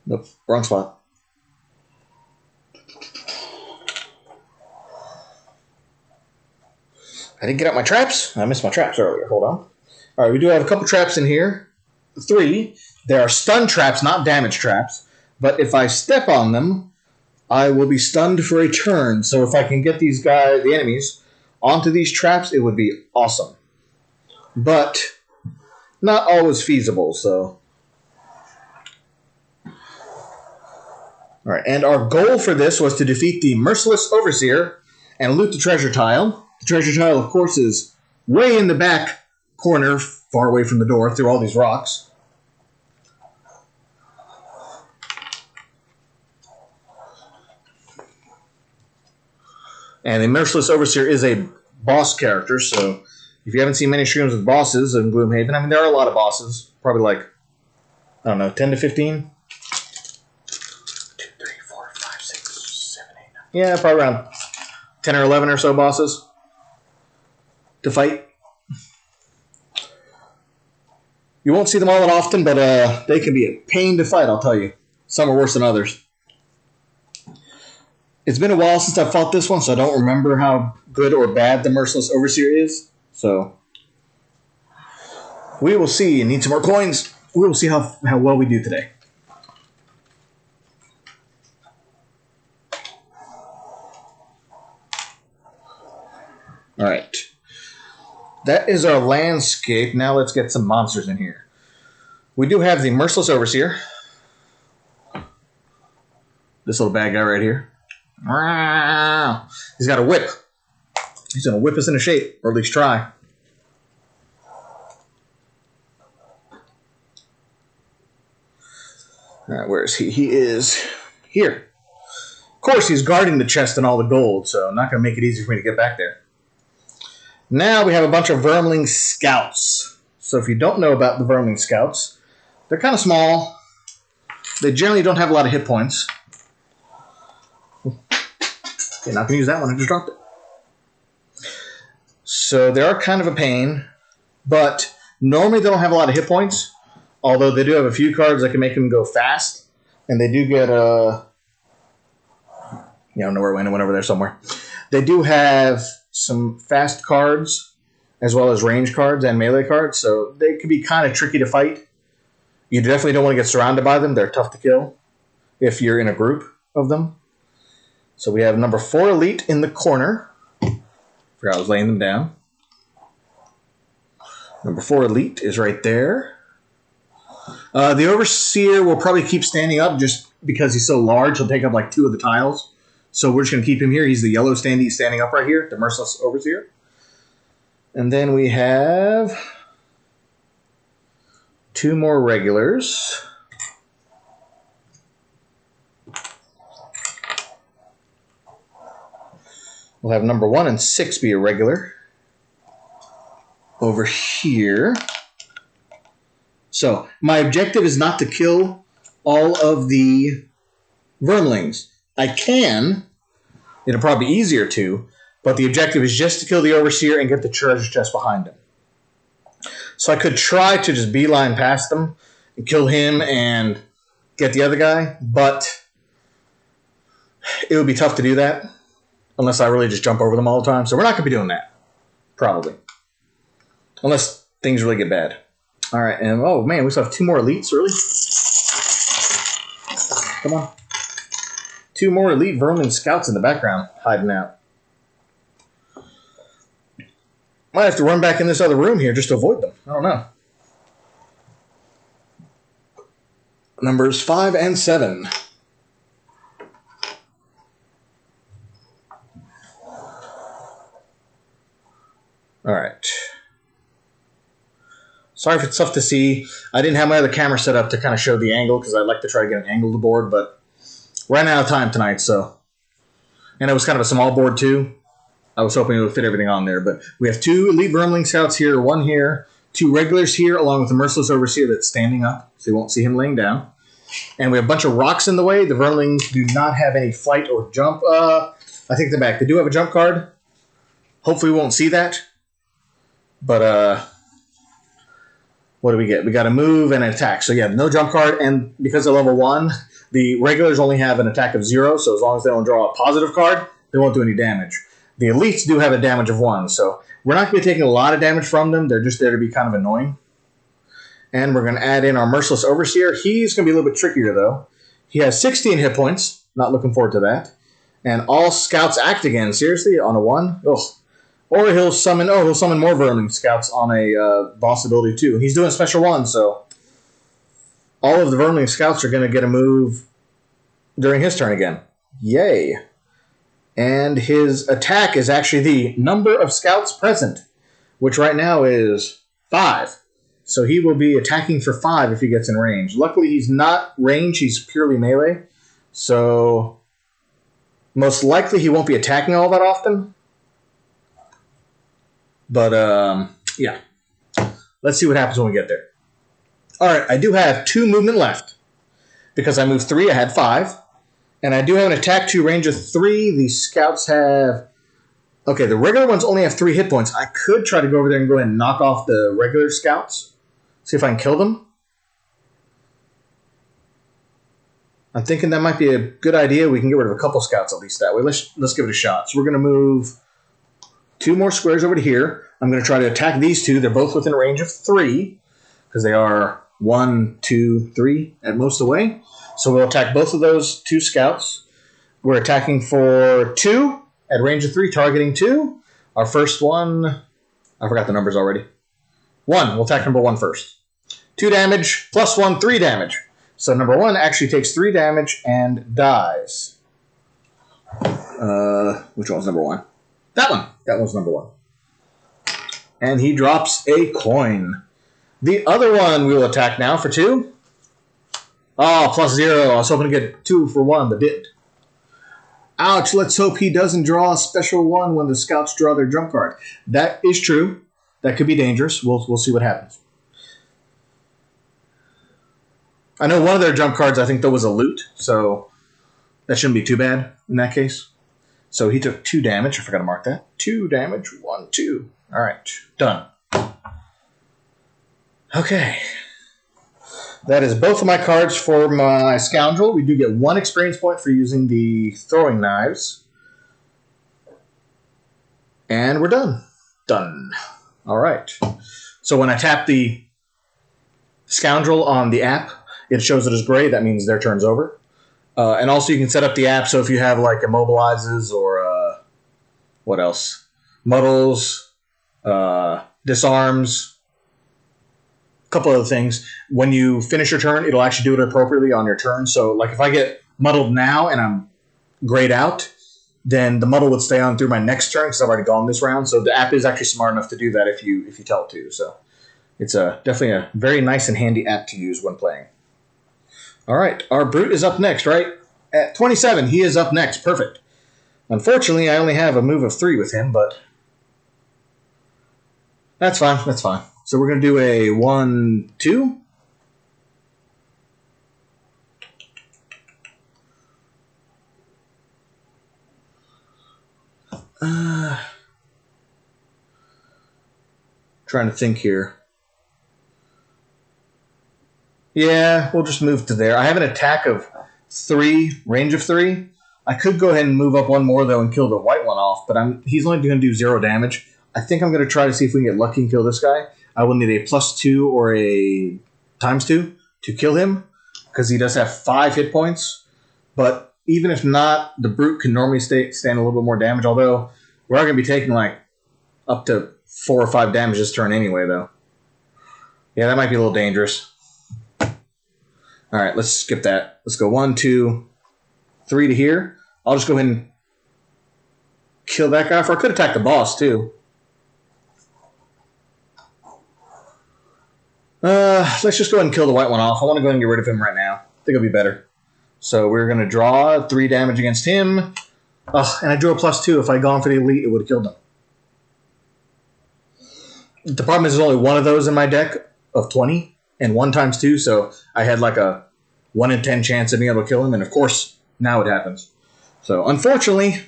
Nope, wrong spot. I didn't get out my traps. I missed my traps earlier. Hold on. All right, we do have a couple traps in here. 3. There are stun traps, not damage traps. But if I step on them, I will be stunned for a turn. So if I can get these guys, the enemies, onto these traps, it would be awesome. But not always feasible, so. All right, and our goal for this was to defeat the Merciless Overseer and loot the treasure tile. The treasure tile, of course, is way in the back corner, far away from the door, through all these rocks. And the Merciless Overseer is a boss character, so if you haven't seen many streams with bosses in Gloomhaven, I mean, there are a lot of bosses. Probably like, I don't know, 10 to 15? 2, 3, 4, 5, 6, 7, 8, 9. Yeah, probably around 10 or 11 or so bosses to fight. You won't see them all that often, but they can be a pain to fight, I'll tell you. Some are worse than others. It's been a while since I fought this one, so I don't remember how good or bad the Merciless Overseer is. So, we will see. Need some more coins. We will see how well we do today. Alright. That is our landscape. Now let's get some monsters in here. We do have the Merciless Overseer. This little bad guy right here. He's got a whip. He's going to whip us into shape, or at least try. Alright, where is he? He is here. Of course, he's guarding the chest and all the gold, so I'm not going to make it easy for me to get back there. Now we have a bunch of Vermling Scouts. So if you don't know about the Vermling Scouts, they're kind of small. They generally don't have a lot of hit points. Okay, not going to use that one. I just dropped it. So they are kind of a pain, but normally they don't have a lot of hit points, although they do have a few cards that can make them go fast, and they do get I don't know where it went. It went over there somewhere. They do have some fast cards, as well as range cards and melee cards, so they can be kind of tricky to fight. You definitely don't want to get surrounded by them. They're tough to kill if you're in a group of them. So we have number 4 Elite in the corner. Forgot I was laying them down. Number 4 Elite is right there. The Overseer will probably keep standing up just because he's so large. He'll take up like 2 of the tiles. So we're just going to keep him here. He's the yellow standee standing up right here, the Merciless Overseer. And then we have 2 more regulars. We'll have number 1 and 6 be a regular. Over here. So, my objective is not to kill all of the Vermlings. I can. It'll probably be easier to. But the objective is just to kill the Overseer and get the treasure chest behind him. So I could try to just beeline past them and kill him and get the other guy. But it would be tough to do that. Unless I really just jump over them all the time. So we're not going to be doing that. Probably. Unless things really get bad. Alright, and oh man, we still have 2 more elites, really? Come on. 2 more elite Vermin Scouts in the background, hiding out. Might have to run back in this other room here just to avoid them. I don't know. Numbers 5 and 7. All right. Sorry if it's tough to see. I didn't have my other camera set up to kind of show the angle because I'd like to try to get an angle of the board, but ran out of time tonight, so. And it was kind of a small board, too. I was hoping it would fit everything on there, but we have 2 Elite Vermling Scouts here, 1 here, 2 regulars here, along with the Merciless Overseer that's standing up, so you won't see him laying down. And we have a bunch of rocks in the way. The Vermlings do not have any flight or jump. I take them back. They do have a jump card. Hopefully we won't see that. But, what do we get? We got a move and an attack. So, yeah, no jump card. And because of level 1, the regulars only have an attack of 0. So, as long as they don't draw a positive card, they won't do any damage. The elites do have a damage of 1. So, we're not going to be taking a lot of damage from them. They're just there to be kind of annoying. And we're going to add in our Merciless Overseer. He's going to be a little bit trickier, though. He has 16 hit points. Not looking forward to that. And all scouts act again. Seriously? On a 1? Ugh. Or he'll summon more Vermling Scouts on a boss ability too. And he's doing special 1, so all of the Vermling Scouts are going to get a move during his turn again. Yay. And his attack is actually the number of scouts present, which right now is 5. So he will be attacking for 5 if he gets in range. Luckily, he's not range, he's purely melee. So most likely he won't be attacking all that often. But, yeah. Let's see what happens when we get there. Alright, I do have 2 movement left. Because I moved 3, I had 5. And I do have an attack 2, range of 3. The scouts have... Okay, the regular ones only have 3 hit points. I could try to go over there and go ahead and knock off the regular scouts. See if I can kill them. I'm thinking that might be a good idea. We can get rid of a couple scouts at least that way. Let's give it a shot. So we're going to move 2 more squares over to here. I'm going to try to attack these 2. They're both within a range of 3 because they are 1, 2, 3 at most away. So we'll attack both of those 2 scouts. We're attacking for 2 at range of 3, targeting 2. Our first one, I forgot the numbers already. 1, we'll attack number 1 first. 2 damage, plus 1, 3 damage. So number 1 actually takes 3 damage and dies. Which one was number 1? That one. That one's number 1. And he drops a coin. The other one we will attack now for 2. Oh, plus 0. I was hoping to get 2 for 1, but didn't. Ouch, let's hope he doesn't draw a special 1 when the scouts draw their jump card. That is true. That could be dangerous. We'll see what happens. I know one of their jump cards, I think, though, was a loot, so that shouldn't be too bad in that case. So he took 2 damage. I forgot to mark that. 2 damage. 1, 2. All right. Done. Okay. That is both of my cards for my Scoundrel. We do get 1 experience point for using the throwing knives. And we're done. Done. All right. So when I tap the Scoundrel on the app, it shows it as gray. That means their turn's over. And also you can set up the app so if you have like immobilizes or what else? Muddles, disarms, a couple other things. When you finish your turn, it'll actually do it appropriately on your turn. So like if I get muddled now and I'm grayed out, then the muddle would stay on through my next turn because I've already gone this round. So the app is actually smart enough to do that if you tell it to. So it's definitely a very nice and handy app to use when playing. All right, our Brute is up next, right? At 27, he is up next. Perfect. Unfortunately, I only have a move of 3 with him, but that's fine. That's fine. So we're going to do a 1, 2. Trying to think here. Yeah, we'll just move to there. I have an attack of 3, range of 3. I could go ahead and move up 1 more, though, and kill the white one off, but he's only going to do 0 damage. I think I'm going to try to see if we can get lucky and kill this guy. I will need a +2 or a ×2 to kill him, because he does have 5 hit points. But even if not, the Brute can normally stand a little bit more damage, although we're going to be taking like up to 4 or 5 damage this turn anyway, though. Yeah, that might be a little dangerous. All right, let's skip that. Let's go 1, 2, 3 to here. I'll just go ahead and kill that guy. I could attack the boss too. Let's just go ahead and kill the white one off. I want to go ahead and get rid of him right now. I think it'll be better. So we're going to draw 3 damage against him. Oh, and I drew a +2. If I'd gone for the elite, it would have killed him. The problem is there's only one of those in my deck of 20, and 1 times 2, so I had like a 1 in 10 chance of being able to kill him, and of course, now it happens. So, unfortunately,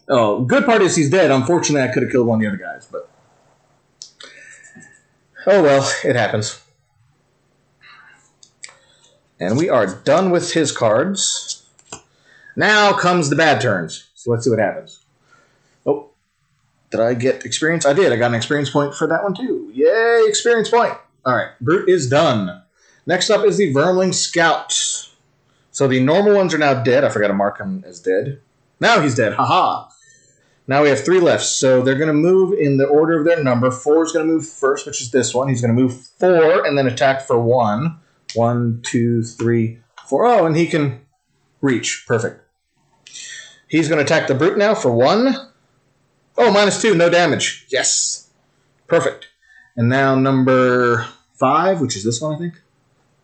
good part is he's dead. Unfortunately, I could have killed one of the other guys, but oh well, it happens. And we are done with his cards. Now comes the bad turns. So let's see what happens. Oh, did I get experience? I did. I got an experience point for that one too. Yay, experience point. All right, Brute is done. Next up is the Vermling Scout. So the normal ones are now dead. I forgot to mark him as dead. Now he's dead. Haha. Now we have 3 left. So they're going to move in the order of their number. 4 is going to move first, which is this one. He's going to move 4 and then attack for 1. 1, 2, 3, 4. Oh, and he can reach. Perfect. He's going to attack the Brute now for 1. Oh, -2. No damage. Yes. Perfect. And now number 5, which is this one, I think.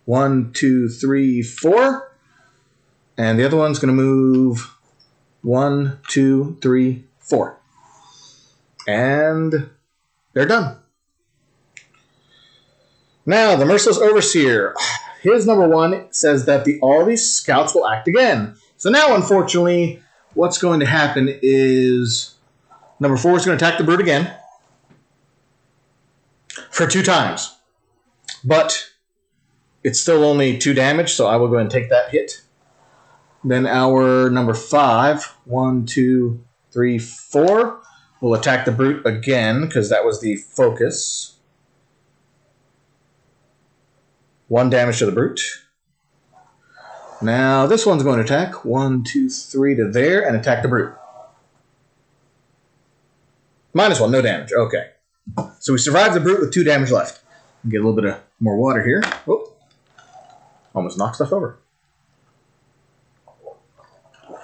1, 2, 3, 4. And the other one's going to move 1, 2, 3, 4. And they're done. Now, the Merciless Overseer. His number 1 says that all these scouts will act again. So now, unfortunately, what's going to happen is number 4 is going to attack the Brute again for 2 times. But it's still only 2 damage, so I will go ahead and take that hit. Then our number 5, 1, 2, 3, 4, will attack the Brute again, because that was the focus. 1 damage to the Brute. Now this one's going to attack. 1, 2, 3 to there, and attack the Brute. -1, no damage. Okay. So we survived the Brute with 2 damage left. Get a little bit of more water here. Oh, almost knocked stuff over.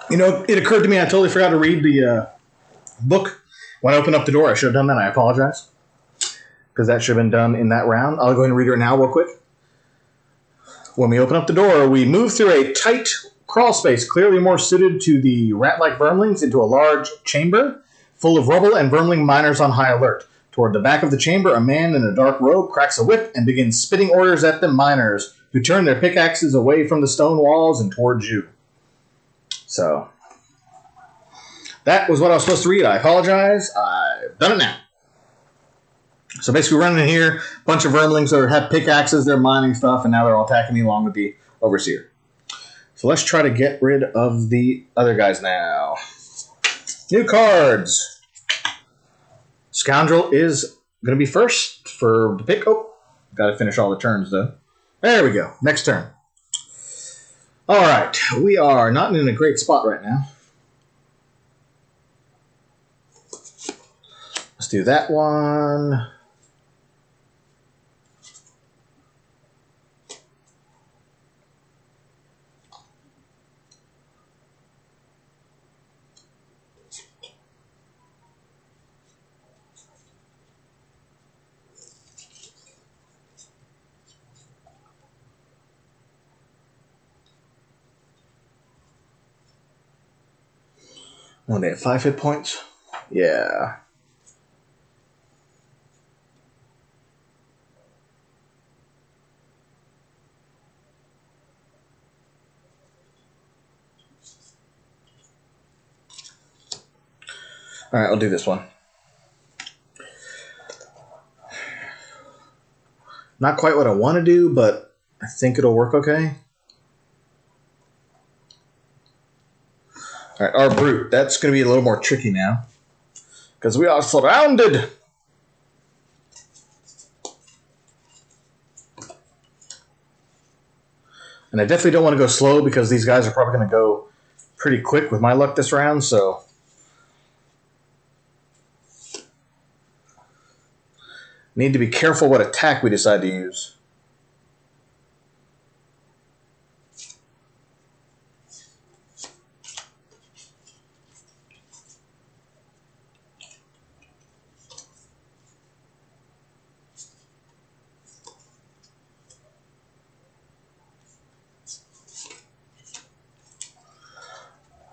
You know, it occurred to me I totally forgot to read the book when I opened up the door. I should have done that. I apologize. Because that should have been done in that round. I'll go ahead and read it now real quick. When we open up the door, we move through a tight crawl space, clearly more suited to the rat-like vermlings, into a large chamber full of rubble and vermling miners on high alert. Toward the back of the chamber, a man in a dark robe cracks a whip and begins spitting orders at the miners, who turn their pickaxes away from the stone walls and towards you. So, that was what I was supposed to read. I apologize. I've done it now. So basically, we're running in here, a bunch of vermlings that have pickaxes, they're mining stuff, and now they're all attacking me along with the Overseer. So let's try to get rid of the other guys now. New cards. Scoundrel is going to be first for the pick. Oh, got to finish all the turns, though. There we go. Next turn. All right. We are not in a great spot right now. Let's do that one. Oh, they have 5 hit points? Yeah. Alright, I'll do this one. Not quite what I want to do, but I think it'll work okay. Alright, our Brute. That's going to be a little more tricky now. Because we are surrounded! And I definitely don't want to go slow because these guys are probably going to go pretty quick with my luck this round, so... Need to be careful what attack we decide to use.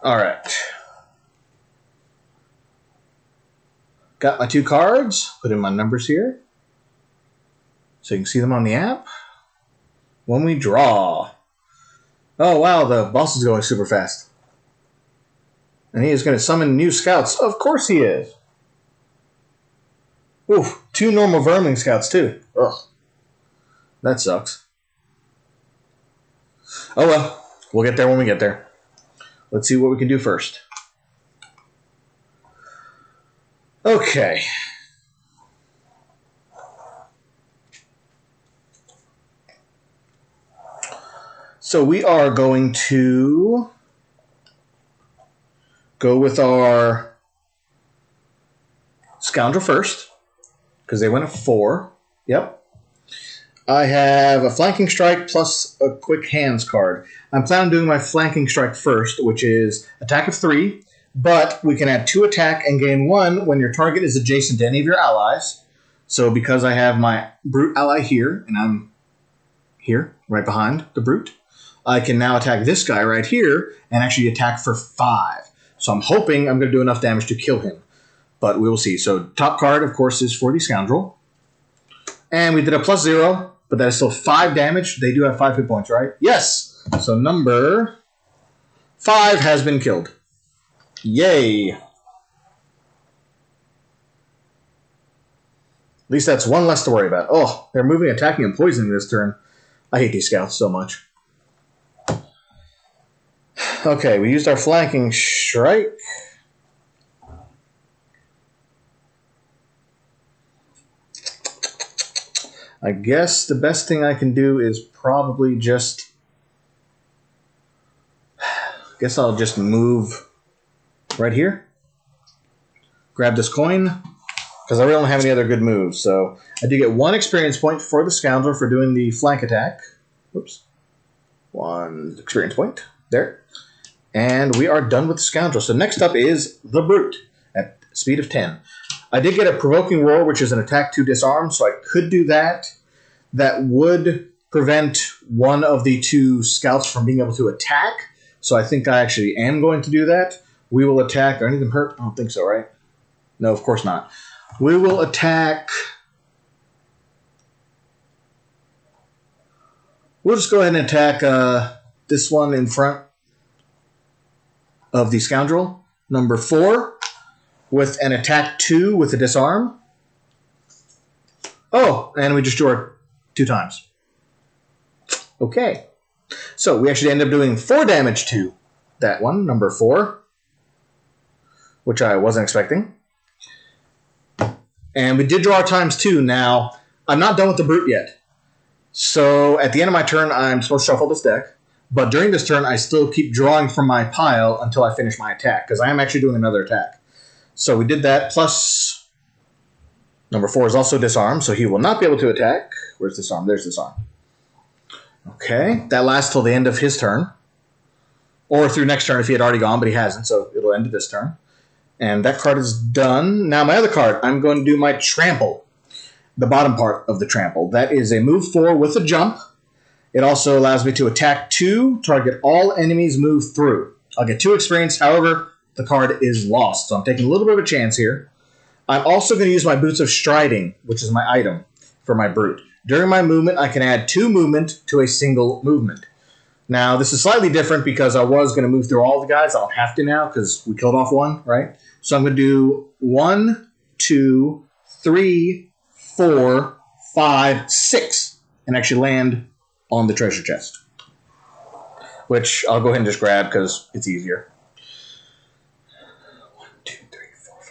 All right. Got my 2 cards. Put in my numbers here, so you can see them on the app. When we draw. Oh, wow, the boss is going super fast. And he is going to summon new scouts. Of course he is. Oof, 2 normal vermin scouts, too. Ugh. That sucks. Oh, well. We'll get there when we get there. Let's see what we can do first. Okay. So we are going to go with our Scoundrel first, because they went at 4. Yep. I have a Flanking Strike plus a Quick Hands card. I'm planning on doing my Flanking Strike first, which is attack of 3, but we can add 2 attack and gain 1 when your target is adjacent to any of your allies. So because I have my Brute ally here, and I'm here, right behind the Brute, I can now attack this guy right here and actually attack for 5. So I'm hoping I'm going to do enough damage to kill him. But we will see. So top card, of course, is for the Scoundrel. And we did a +0, but that is still 5 damage. They do have 5 hit points, right? Yes! So number 5 has been killed. Yay! At least that's 1 less to worry about. Oh, they're moving, attacking, and poisoning this turn. I hate these scouts so much. Okay, we used our Flanking Strike. I guess the best thing I can do is probably just... I guess I'll just move right here. Grab this coin, because I really don't have any other good moves. So I do get 1 experience point for the Scoundrel for doing the flank attack. Oops. 1 experience point. There. And we are done with the Scoundrel. So next up is the Brute at speed of 10. I did get a Provoking Roar, which is an attack to disarm, so I could do that. That would prevent one of the 2 scouts from being able to attack, so I think I actually am going to do that. We will attack... Are any of them hurt? I don't think so, right? No, of course not. We will attack... We'll just go ahead and attack this one in front of the Scoundrel. Number 4. With an attack 2 with a disarm. Oh, and we just drew it 2 times. Okay. So we actually end up doing 4 damage to that one, number 4. Which I wasn't expecting. And we did draw our times 2. Now, I'm not done with the Brute yet. So at the end of my turn, I'm supposed to shuffle this deck. But during this turn, I still keep drawing from my pile until I finish my attack. Because I am actually doing another attack. So we did that, plus number 4 is also disarmed, so he will not be able to attack. Where's disarm? There's disarm. Okay, that lasts till the end of his turn. Or through next turn if he had already gone, but he hasn't, so it'll end this turn. And that card is done. Now my other card, I'm going to do my Trample. The bottom part of the Trample. That is a move 4 with a jump. It also allows me to attack 2, target all enemies move through. I'll get 2 experience, however... the card is lost, so I'm taking a little bit of a chance here. I'm also going to use my Boots of Striding, which is my item for my Brute. During my movement, I can add 2 movement to a single movement. Now, this is slightly different because I was going to move through all the guys. I don't have to now because we killed off 1, right? So I'm going to do 1, 2, 3, 4, 5, 6, and actually land on the treasure chest. Which I'll go ahead and just grab because it's easier.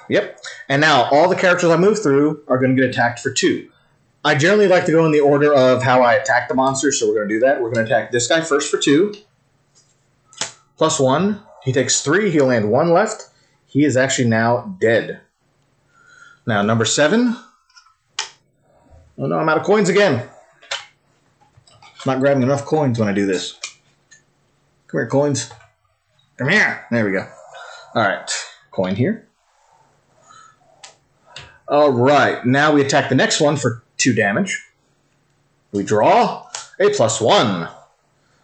Yep. And now all the characters I move through are going to get attacked for 2. I generally like to go in the order of how I attack the monsters, so we're going to do that. We're going to attack this guy first for 2. +1. He takes 3. He'll land 1 left. He is actually now dead. Now, number 7. Oh no, I'm out of coins again. I'm not grabbing enough coins when I do this. Come here, coins. Come here. There we go. All right. Coin here. All right, now we attack the next one for 2 damage. We draw a +1.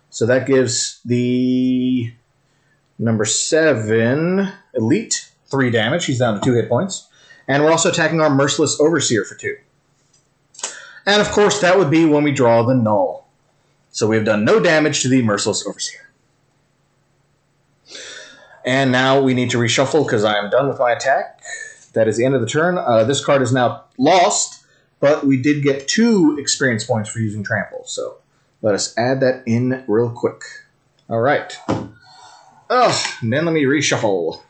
So that gives the Number 7, Elite, 3 damage. He's down to 2 hit points. And we're also attacking our Merciless Overseer for 2. And of course, that would be when we draw the Null. So we have done no damage to the Merciless Overseer. And now we need to reshuffle because I am done with my attack. That is the end of the turn. This card is now lost, but we did get 2 experience points for using Trample. So let us add that in real quick. All right. And then let me reshuffle.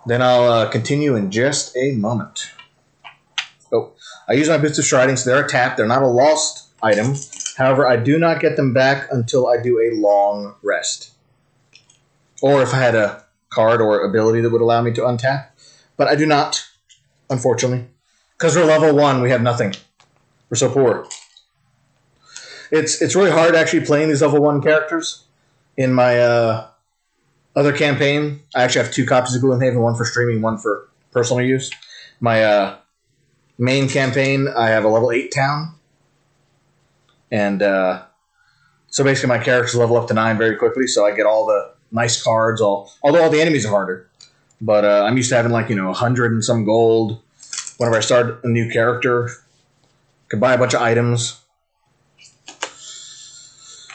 Then I'll continue in just a moment. Oh, I use my Boots of Striding, so they're a tap. They're not a lost item. However, I do not get them back until I do a long rest. Or if I had a card or ability that would allow me to untap. But I do not, unfortunately. Because we're level 1, we have nothing. We're so poor. It's really hard actually playing these level 1 characters. In my other campaign, I actually have 2 copies of Gloomhaven, one for streaming, one for personal use. My main campaign, I have a level 8 town. And so basically my characters level up to 9 very quickly, so I get all the nice cards, although all the enemies are harder. But I'm used to having 100 and some gold. Whenever I start a new character, can buy a bunch of items.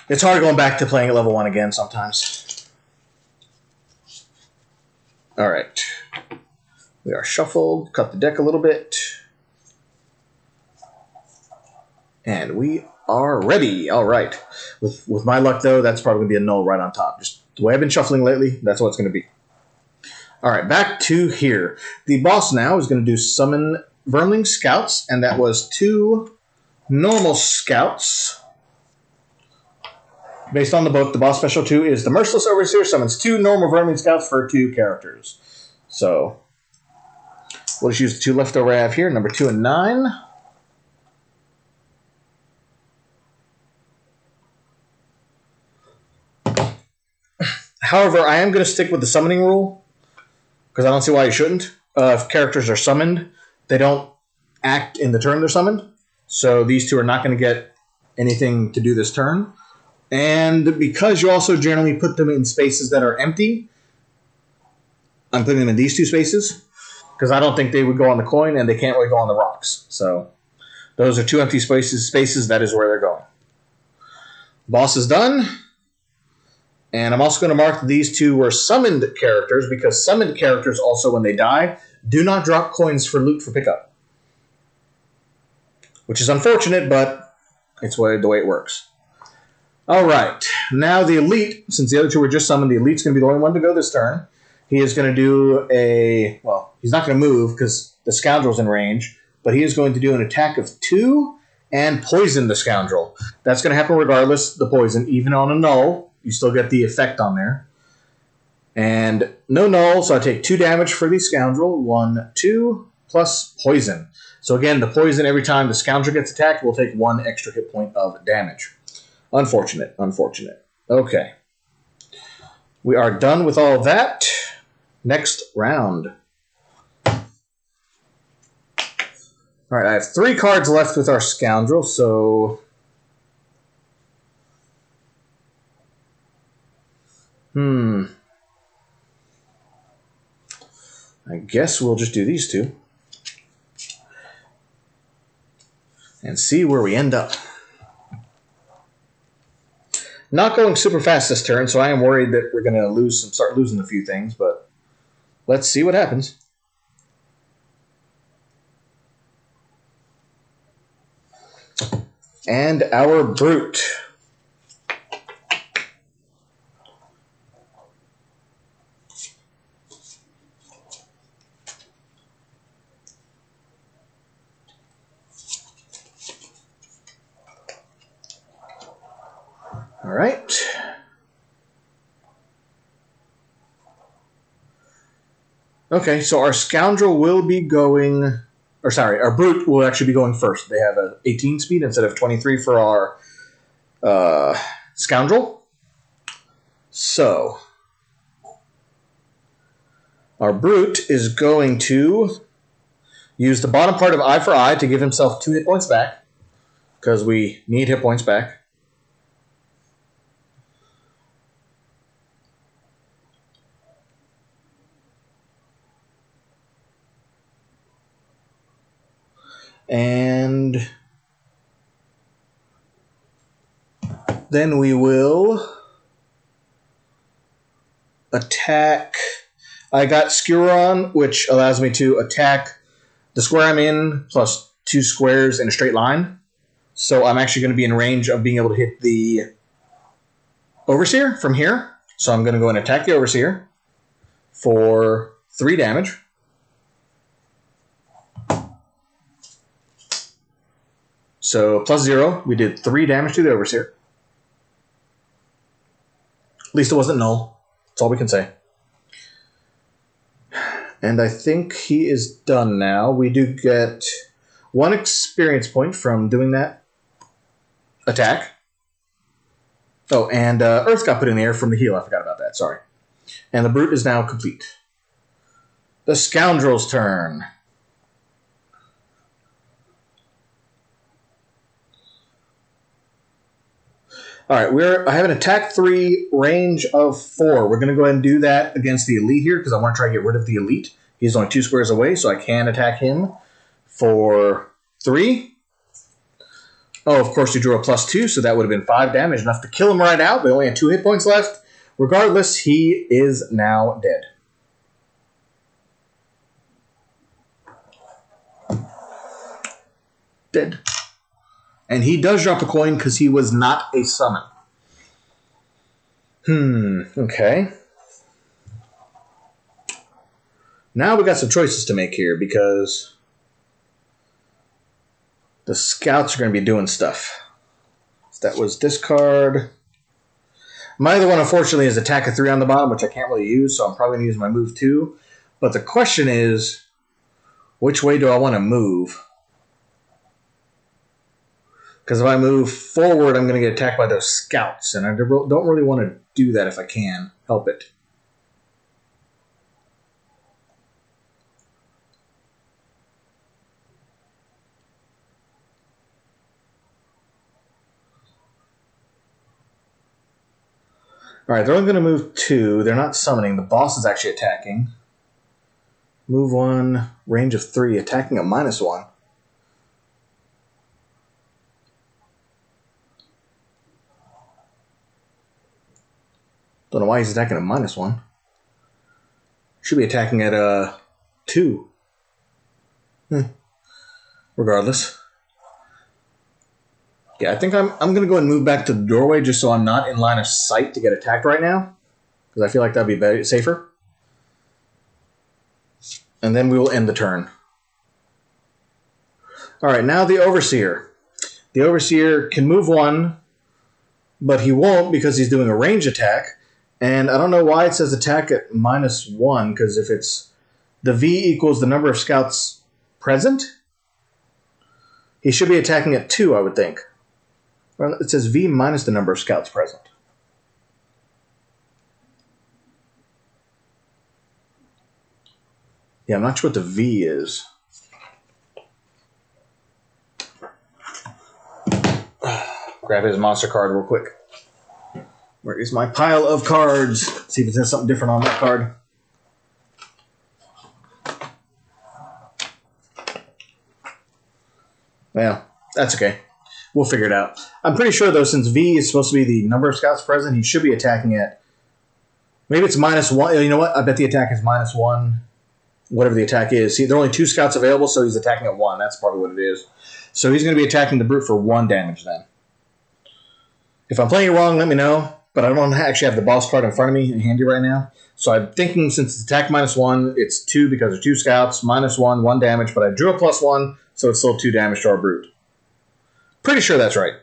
It's hard going back to playing at level 1 again sometimes. Alright. We are shuffled, cut the deck a little bit. And we are ready. Alright. With my luck, though, that's probably going to be a null right on top. Just the way I've been shuffling lately, that's what it's going to be. Alright, back to here. The boss now is going to do summon Vermling Scouts, and that was 2 normal scouts. Based on the book, the boss special 2 is the Merciless Overseer summons 2 normal Vermling Scouts for 2 characters. So, we'll just use the 2 leftover I have here, number 2 and 9. However, I am going to stick with the summoning rule, because I don't see why you shouldn't. If characters are summoned, they don't act in the turn they're summoned. So these 2 are not going to get anything to do this turn. And because you also generally put them in spaces that are empty, I'm putting them in these 2 spaces, because I don't think they would go on the coin, and they can't really go on the rocks. So those are 2 empty spaces, that is where they're going. Boss is done. And I'm also going to mark that these 2 were summoned characters, because summoned characters also, when they die, do not drop coins for loot for pickup. Which is unfortunate, but it's the way it works. Alright, now the Elite, since the other 2 were just summoned, the Elite's going to be the only one to go this turn. He is going to do he's not going to move because the Scoundrel's in range, but he is going to do an attack of 2 and poison the Scoundrel. That's going to happen regardless, the poison, even on a null. You still get the effect on there. And no null, so I take 2 damage for the Scoundrel. 1, 2, plus poison. So again, the poison, every time the Scoundrel gets attacked, will take 1 extra hit point of damage. Unfortunate, unfortunate. Okay. We are done with all that. Next round. Alright, I have 3 cards left with our Scoundrel, so... I guess we'll just do these 2. And see where we end up. Not going super fast this turn, so I am worried that we're going to start losing a few things, but let's see what happens. And our Brute. All right. Okay, so our Scoundrel will be going... our Brute will actually be going first. They have an 18 speed instead of 23 for our Scoundrel. So, our Brute is going to use the bottom part of Eye for Eye to give himself 2 hit points back, because we need hit points back. And then we will attack. I got Skewer on, which allows me to attack the square I'm in plus 2 squares in a straight line. So I'm actually going to be in range of being able to hit the Overseer from here. So I'm going to go and attack the Overseer for 3 damage. So plus 0, we did 3 damage to the Overseer. At least it wasn't null. That's all we can say. And I think he is done now. We do get 1 experience point from doing that attack. Oh, and Earth got put in the air from the heal. I forgot about that. Sorry. And the Brute is now complete. The Scoundrel's turn. All right, I have an attack 3, range of 4. We're going to go ahead and do that against the Elite here because I want to try to get rid of the Elite. He's only 2 squares away, so I can attack him for 3. Oh, of course, he drew a plus 2, so that would have been 5 damage, enough to kill him right out, but he only had 2 hit points left. Regardless, he is now dead. Dead. And he does drop a coin because he was not a summon. Okay. Now we got some choices to make here because the scouts are going to be doing stuff. So that was discard. My other one, unfortunately, is attack a 3 on the bottom, which I can't really use, so I'm probably going to use my move 2. But the question is, which way do I want to move? Because if I move forward, I'm going to get attacked by those scouts, and I don't really want to do that if I can help it. All right, they're only going to move 2. They're not summoning. The boss is actually attacking. Move 1, range of 3, attacking at -1. Don't know why he's attacking at -1. Should be attacking at 2. Regardless. Yeah, I think I'm going to go and move back to the doorway just so I'm not in line of sight to get attacked right now. Because I feel like that would be safer. And then we will end the turn. Alright, now the Overseer. The Overseer can move 1, but he won't because he's doing a range attack. And I don't know why it says attack at -1, because if it's the V equals the number of scouts present, he should be attacking at 2, I would think. Well, it says V minus the number of scouts present. Yeah, I'm not sure what the V is. Grab his monster card real quick. Where is my pile of cards? See if it says something different on that card. Well, that's okay. We'll figure it out. I'm pretty sure, though, since V is supposed to be the number of scouts present, he should be attacking at... Maybe it's -1. You know what? I bet the attack is -1. Whatever the attack is. See, there are only 2 scouts available, so he's attacking at 1. That's probably what it is. So he's going to be attacking the Brute for 1 damage then. If I'm playing it wrong, let me know. But I don't actually have the boss card in front of me handy right now. So I'm thinking since it's attack -1, it's 2 because there's 2 scouts. -1, 1 damage. But I drew a +1, so it's still 2 damage to our Brute. Pretty sure that's right.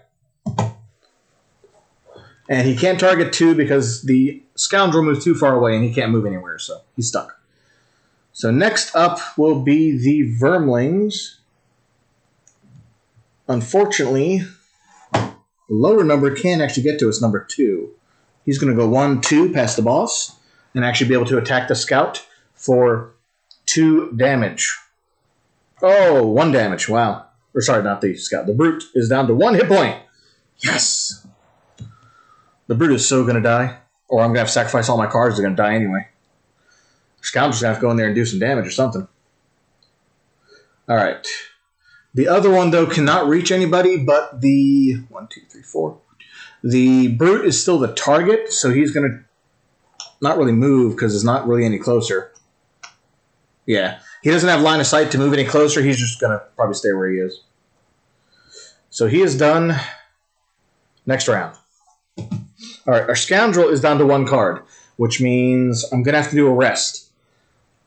And he can't target 2 because the Scoundrel moves too far away and he can't move anywhere, so he's stuck. So next up will be the Vermlings. Unfortunately, the lower number can actually get to us, number 2. He's going to go 1, 2 past the boss and actually be able to attack the Scout for 2 damage. Oh, 1 damage. Wow. Or sorry, not the Scout. The Brute is down to 1 hit point. Yes! The Brute is so going to die. Or I'm going to have to sacrifice all my cards. They're going to die anyway. Scoundrel's going to have to go in there and do some damage or something. Alright. The other one, though, cannot reach anybody, but the 1, 2, 3, 4. The brute is still the target, so he's going to not really move because it's not really any closer. Yeah. He doesn't have line of sight to move any closer. He's just going to probably stay where he is. So he is done. Next round. All right, our Scoundrel is down to 1 card, which means I'm going to have to do a rest.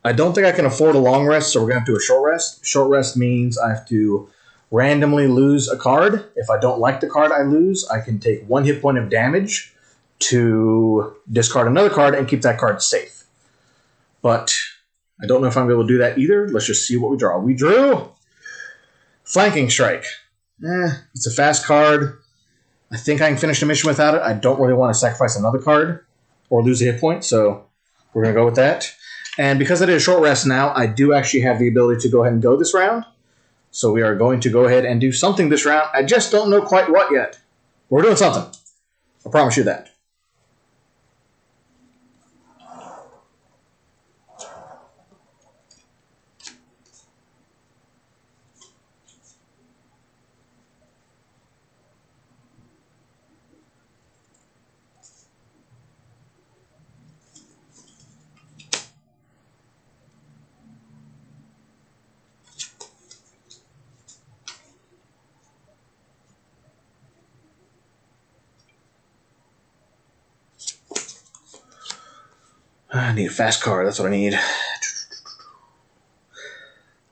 I don't think I can afford a long rest, so we're going to have to do a short rest. Short rest means I have to randomly lose a card. If I don't like the card I lose, I can take 1 hit point of damage to discard another card and keep that card safe. But I don't know if I'm able to do that either. Let's just see what we draw. We drew Flanking Strike. It's a fast card. I think I can finish the mission without it. I don't really want to sacrifice another card or lose a hit point, so we're going to go with that. And because I did a short rest now, I do actually have the ability to go ahead and go this round. So we are going to go ahead and do something this round. I just don't know quite what yet. We're doing something. I promise you that. I need a fast card. That's what I need.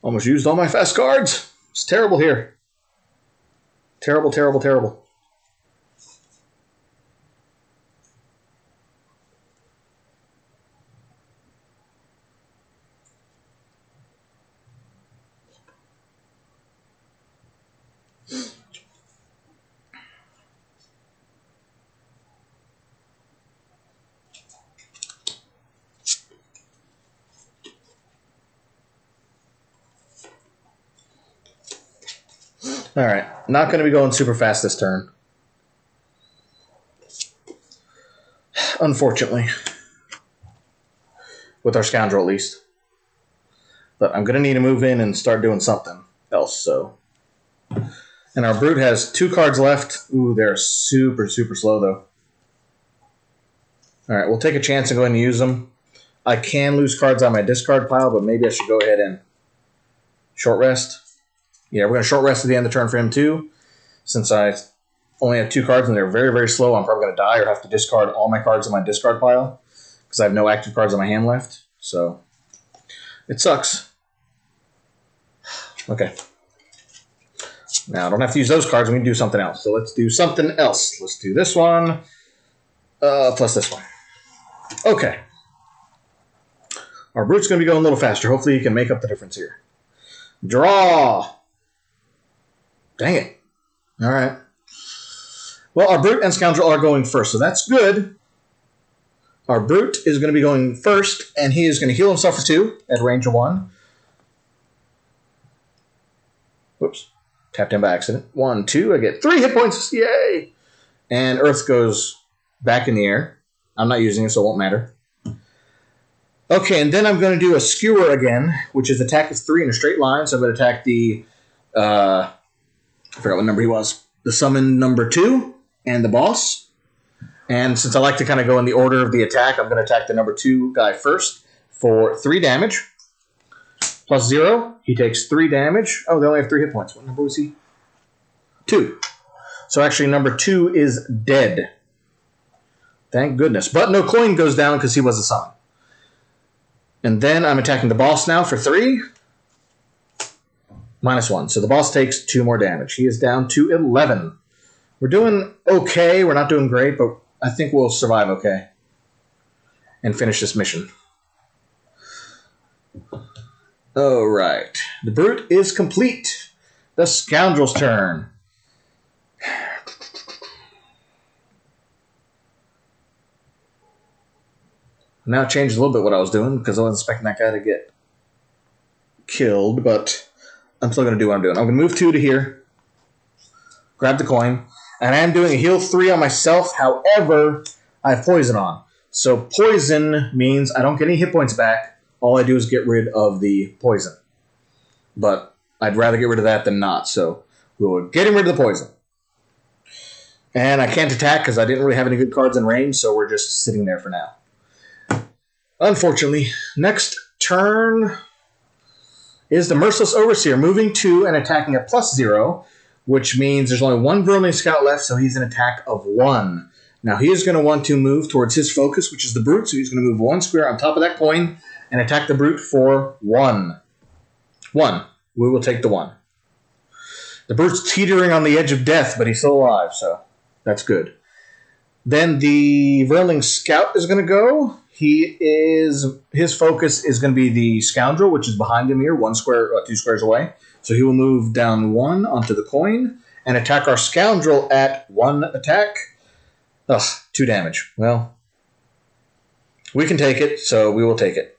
Almost used all my fast cards. It's terrible here. Terrible, terrible, terrible. All right, not going to be going super fast this turn. Unfortunately. With our Scoundrel, at least. But I'm going to need to move in and start doing something else, so. And our Brute has 2 cards left. Ooh, they're super, super slow, though. All right, we'll take a chance and go ahead and use them. I can lose cards on my discard pile, but maybe I should go ahead and short rest. Yeah, we're going to short rest at the end of the turn for him, too. Since I only have 2 cards and they're very, very slow, I'm probably going to die or have to discard all my cards in my discard pile because I have no active cards in my hand left. So, it sucks. Okay. Now, I don't have to use those cards. We can do something else. So, let's do something else. Let's do this one plus this one. Okay. Our Brute's going to be going a little faster. Hopefully, he can make up the difference here. Draw! Dang it. All right. Well, our Brute and Scoundrel are going first, so that's good. Our Brute is going to be going first, and he is going to heal himself for 2 at range of 1. Whoops. Tapped him by accident. 1, 2. I get 3 hit points. Yay! And Earth goes back in the air. I'm not using it, so it won't matter. Okay, and then I'm going to do a Skewer again, which is attack is 3 in a straight line. So I'm going to attack the... I forgot what number he was. The summon number 2 and the boss. And since I like to kind of go in the order of the attack, I'm going to attack the number 2 guy first for 3 damage. Plus 0. He takes 3 damage. Oh, they only have 3 hit points. What number was he? 2. So actually number 2 is dead. Thank goodness. But no coin goes down because he was a summon. And then I'm attacking the boss now for 3. -1. So the boss takes 2 more damage. He is down to 11. We're doing okay. We're not doing great, but I think we'll survive okay. And finish this mission. Alright. The Brute is complete. The Scoundrel's turn. Now changed a little bit what I was doing because I wasn't expecting that guy to get killed, but I'm still going to do what I'm doing. I'm going to move 2 to here, grab the coin, and I am doing a heal 3 on myself. However, I have poison on. So poison means I don't get any hit points back. All I do is get rid of the poison. But I'd rather get rid of that than not. So we were getting rid of the poison. And I can't attack because I didn't really have any good cards in range, so we're just sitting there for now. Unfortunately, next turn is the Merciless Overseer, moving 2 and attacking at +0, which means there's only one Vermling Scout left, so he's an attack of 1. Now he is going to want to move towards his focus, which is the Brute, so he's going to move 1 square on top of that coin and attack the Brute for 1. 1. We will take the 1. The Brute's teetering on the edge of death, but he's still alive, so that's good. Then the Vermling Scout is going to go. His focus is going to be the Scoundrel, which is behind him here, 2 squares away. So he will move down 1 onto the coin and attack our Scoundrel at 1 attack. Ugh, 2 damage. Well, we can take it, so we will take it.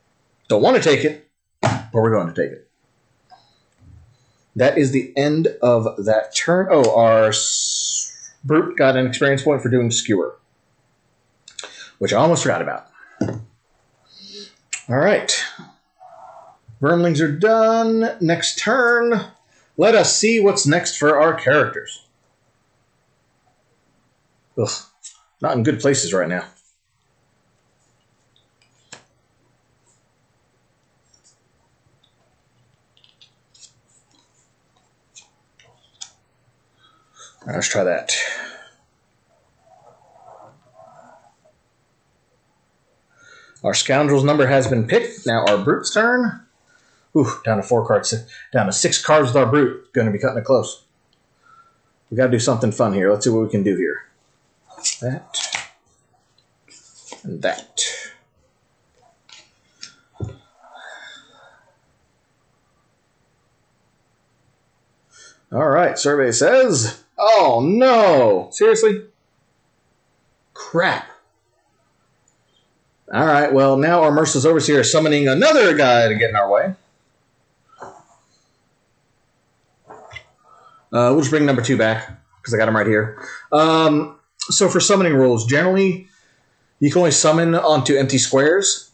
Don't want to take it, but we're going to take it. That is the end of that turn. Oh, our Brute got an experience point for doing Skewer, which I almost forgot about. All right. Vermlings are done. Next turn. Let us see what's next for our characters. Ugh, not in good places right now. All right, let's try that. Our Scoundrel's number has been picked. Now our Brute's turn. Ooh, down to 4 cards. Down to 6 cards with our Brute. Going to be cutting it close. We got to do something fun here. Let's see what we can do here. That. And that. All right, survey says... Oh, no. Seriously? Crap. All right, well, now our Merciless Overseer is summoning another guy to get in our way. We'll just bring number 2 back, because I got him right here. So for summoning rules, generally, you can only summon onto empty squares,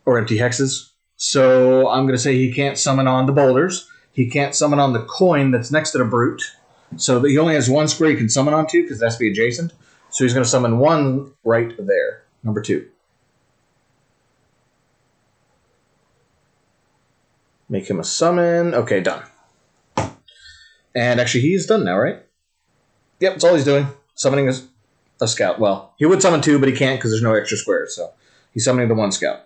or empty hexes. So I'm going to say he can't summon on the boulders. He can't summon on the coin that's next to the Brute. So he only has 1 square he can summon onto, because it has to be adjacent. So he's going to summon 1 right there, number 2. Make him a summon. Okay, done. And actually, he's done now, right? Yep, that's all he's doing. Summoning a scout. Well, he would summon 2, but he can't because there's no extra squares. So he's summoning the 1 scout.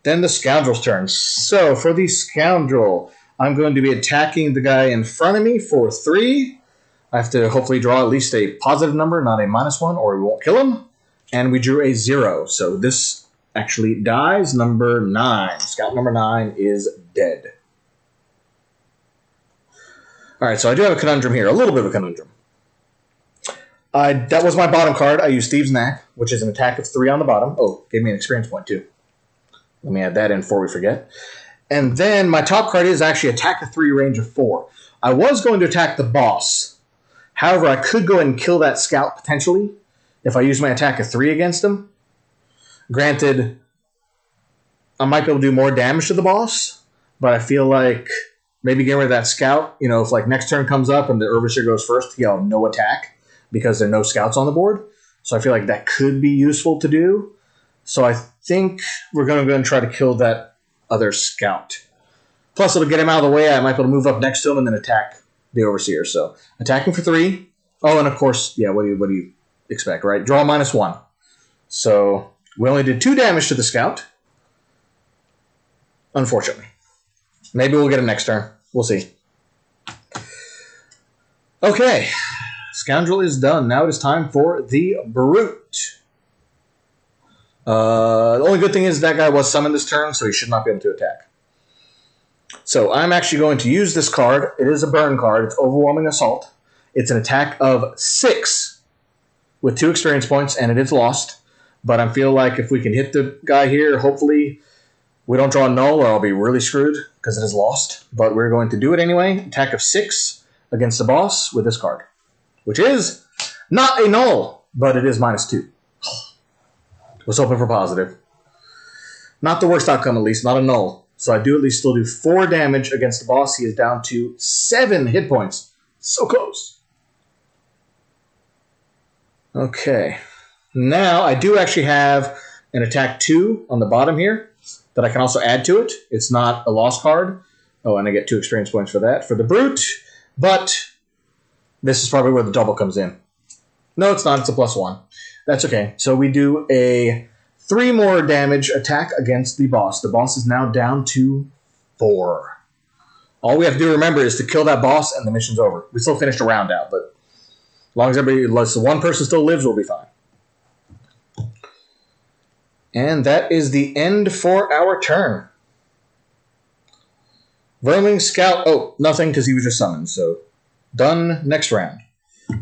Then the Scoundrel's turn. So for the Scoundrel, I'm going to be attacking the guy in front of me for 3. I have to hopefully draw at least a positive number, not a -1, or we won't kill him. And we drew a 0. So this actually dies. Number 9. Scout number 9 is dead. All right, so I do have a conundrum here, a little bit of a conundrum. That was my bottom card. I used Thieves' Knack, which is an attack of 3 on the bottom. Oh, gave me an experience point, too. Let me add that in before we forget. And then my top card is actually attack of 3, range of 4. I was going to attack the boss. However, I could go ahead and kill that scout, potentially, if I use my attack of 3 against him. Granted, I might be able to do more damage to the boss, but I feel like... maybe get rid of that scout. You know, if like next turn comes up and the Overseer goes first, he'll have no attack because there are no scouts on the board. So I feel like that could be useful to do. So I think we're going to go and try to kill that other scout. Plus, it'll get him out of the way. I might be able to move up next to him and then attack the Overseer. So attacking for 3. Oh, and of course, yeah, what do you expect, right? Draw -1. So we only did 2 damage to the scout. Unfortunately. Maybe we'll get him next turn. We'll see. Okay. Scoundrel is done. Now it is time for the Brute. The only good thing is that guy was summoned this turn, so he should not be able to attack. So I'm actually going to use this card. It is a burn card. It's Overwhelming Assault. It's an attack of 6 with 2 experience points, and it is lost. But I feel like if we can hit the guy here, hopefully we don't draw a null or I'll be really screwed because it is lost. But we're going to do it anyway. Attack of 6 against the boss with this card, which is not a null, but it is -2. Was hoping for positive. Not the worst outcome, at least. Not a null. So I do at least still do 4 damage against the boss. He is down to 7 hit points. So close. Okay. Now I do actually have an attack 2 on the bottom here that I can also add to it. It's not a lost card. Oh, and I get 2 experience points for that for the brute. But this is probably where the double comes in. No, it's not. It's a +1. That's okay. So we do a 3 more damage attack against the boss. The boss is now down to 4. All we have to do, remember, is to kill that boss and the mission's over. We still finished a round out, but as long as unless one person still lives, we'll be fine. And that is the end for our turn. Verming Scout. Oh, nothing because he was just summoned. So done. Next round.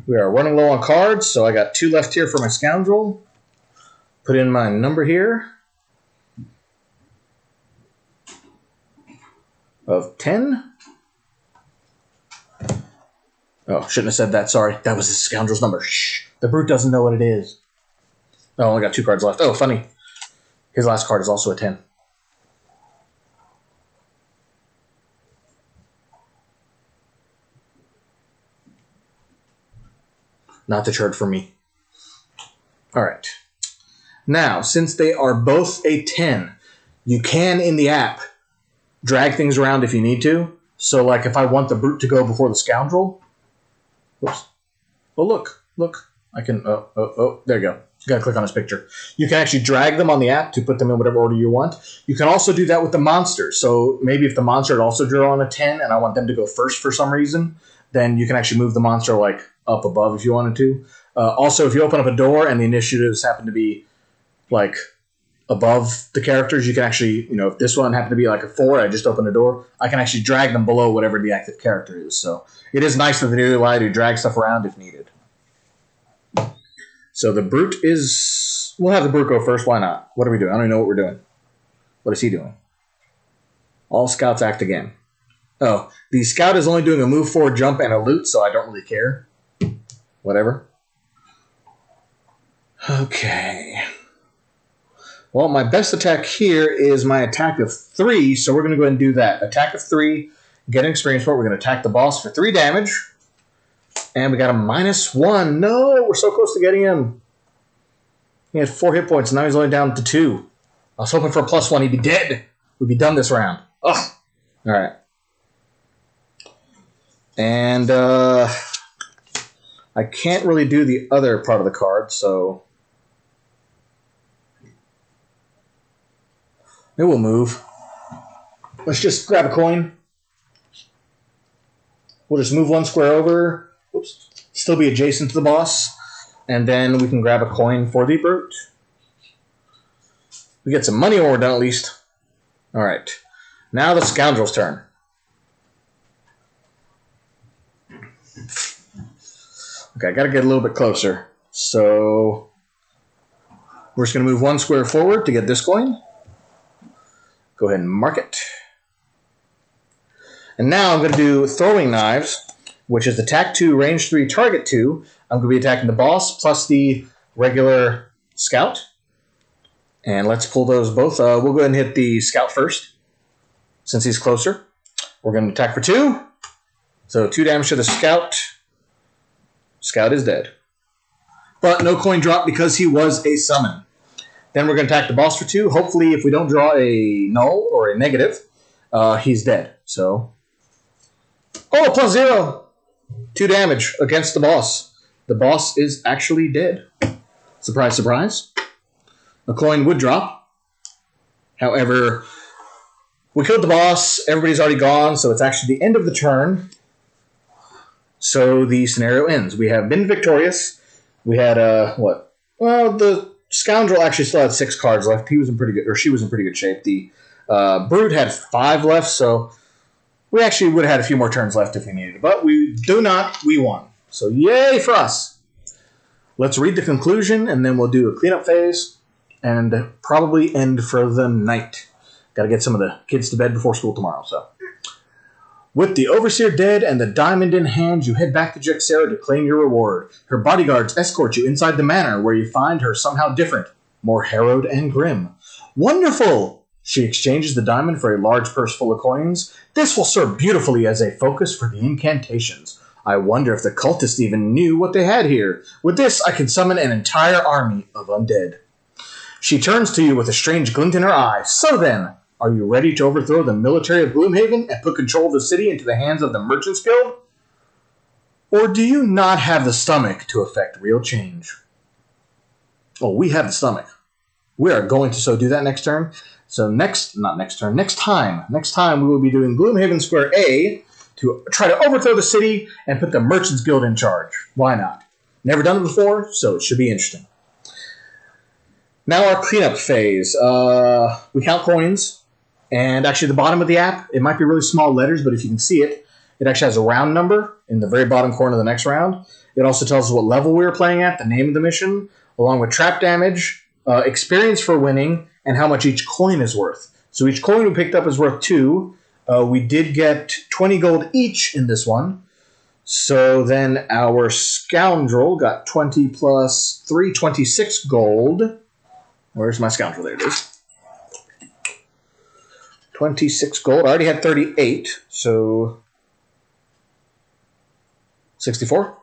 We are running low on cards, so I got 2 left here for my Scoundrel. Put in my number here of 10. Oh, shouldn't have said that. Sorry. That was his Scoundrel's number. Shh. The brute doesn't know what it is. Oh, I only got 2 cards left. Oh, funny. His last card is also a 10. Not the chart for me. All right. Now, since they are both a 10, you can, in the app, drag things around if you need to. So, like, if I want the brute to go before the Scoundrel... Whoops. Oh, look. I can... Oh, there you go. You got to click on his picture. You can actually drag them on the app to put them in whatever order you want. You can also do that with the monster. So, maybe if the monster had also drew on a 10 and I want them to go first for some reason, then you can actually move the monster, like, up above if you wanted to. Also, if you open up a door and the initiatives happen to be like above the characters, you can actually, if this one happened to be like a 4, I just opened a door, I can actually drag them below whatever the active character is. So it is nice that they do allow you to drag stuff around if needed. So the brute is... We'll have the brute go first. Why not? What are we doing? I don't even know what we're doing. What is he doing? All scouts act again. Oh, the scout is only doing a move forward, jump, and a loot, so I don't really care. Whatever. Okay. Well, my best attack here is my attack of 3, so we're going to go ahead and do that. Attack of 3, get an experience point. We're going to attack the boss for 3 damage. And we got a -1. No, we're so close to getting him. He had 4 hit points, and now he's only down to 2. I was hoping for a +1. He'd be dead. We'd be done this round. Ugh. All right. And I can't really do the other part of the card, so maybe we'll move. Let's just grab a coin. We'll just move 1 square over. Oops. Still be adjacent to the boss. And then we can grab a coin for the brute. We get some money when we're done at least. All right. Now the Scoundrel's turn. Okay, I got to get a little bit closer. So we're just going to move 1 square forward to get this coin. Go ahead and mark it. And now I'm going to do Throwing Knives, which is attack 2, range 3, target 2. I'm going to be attacking the boss plus the regular scout. And let's pull those both. We'll go ahead and hit the scout first, since he's closer. We're going to attack for 2. So 2 damage to the scout. Scout is dead. But no coin drop because he was a summon. Then we're going to attack the boss for 2. Hopefully, if we don't draw a null or a negative, he's dead. So, oh, +0. 2 damage against the boss. The boss is actually dead. Surprise, surprise. A coin would drop. However, we killed the boss. Everybody's already gone, so it's actually the end of the turn. So the scenario ends. We have been victorious. We had, what? Well, the Scoundrel actually still had 6 cards left. He was in pretty good, or she was in pretty good shape. The brute had 5 left, so we actually would have had a few more turns left if we needed it. But we do not. We won. So yay for us. Let's read the conclusion, and then we'll do a cleanup phase and probably end for the night. Got to get some of the kids to bed before school tomorrow, so. With the Overseer dead and the diamond in hand, you head back to Jexera to claim your reward. Her bodyguards escort you inside the manor, where you find her somehow different, more harrowed and grim. Wonderful! She exchanges the diamond for a large purse full of coins. This will serve beautifully as a focus for the incantations. I wonder if the cultists even knew what they had here. With this, I can summon an entire army of undead. She turns to you with a strange glint in her eye. So then, are you ready to overthrow the military of Gloomhaven and put control of the city into the hands of the Merchants Guild? Or do you not have the stomach to effect real change? Oh, we have the stomach. We are going to so do that next turn. So next time we will be doing Gloomhaven Square A to try to overthrow the city and put the Merchants Guild in charge. Why not? Never done it before, so it should be interesting. Now our cleanup phase. We count coins, and actually the bottom of the app, it might be really small letters, but if you can see it, it actually has a round number in the very bottom corner of the next round. It also tells us what level we were playing at, the name of the mission, along with trap damage, experience for winning, and how much each coin is worth. So each coin we picked up is worth 2. We did get 20 gold each in this one. So then our Scoundrel got 20 plus 3, 26 gold. Where's my Scoundrel? There it is. 26 gold. I already had 38, so 64.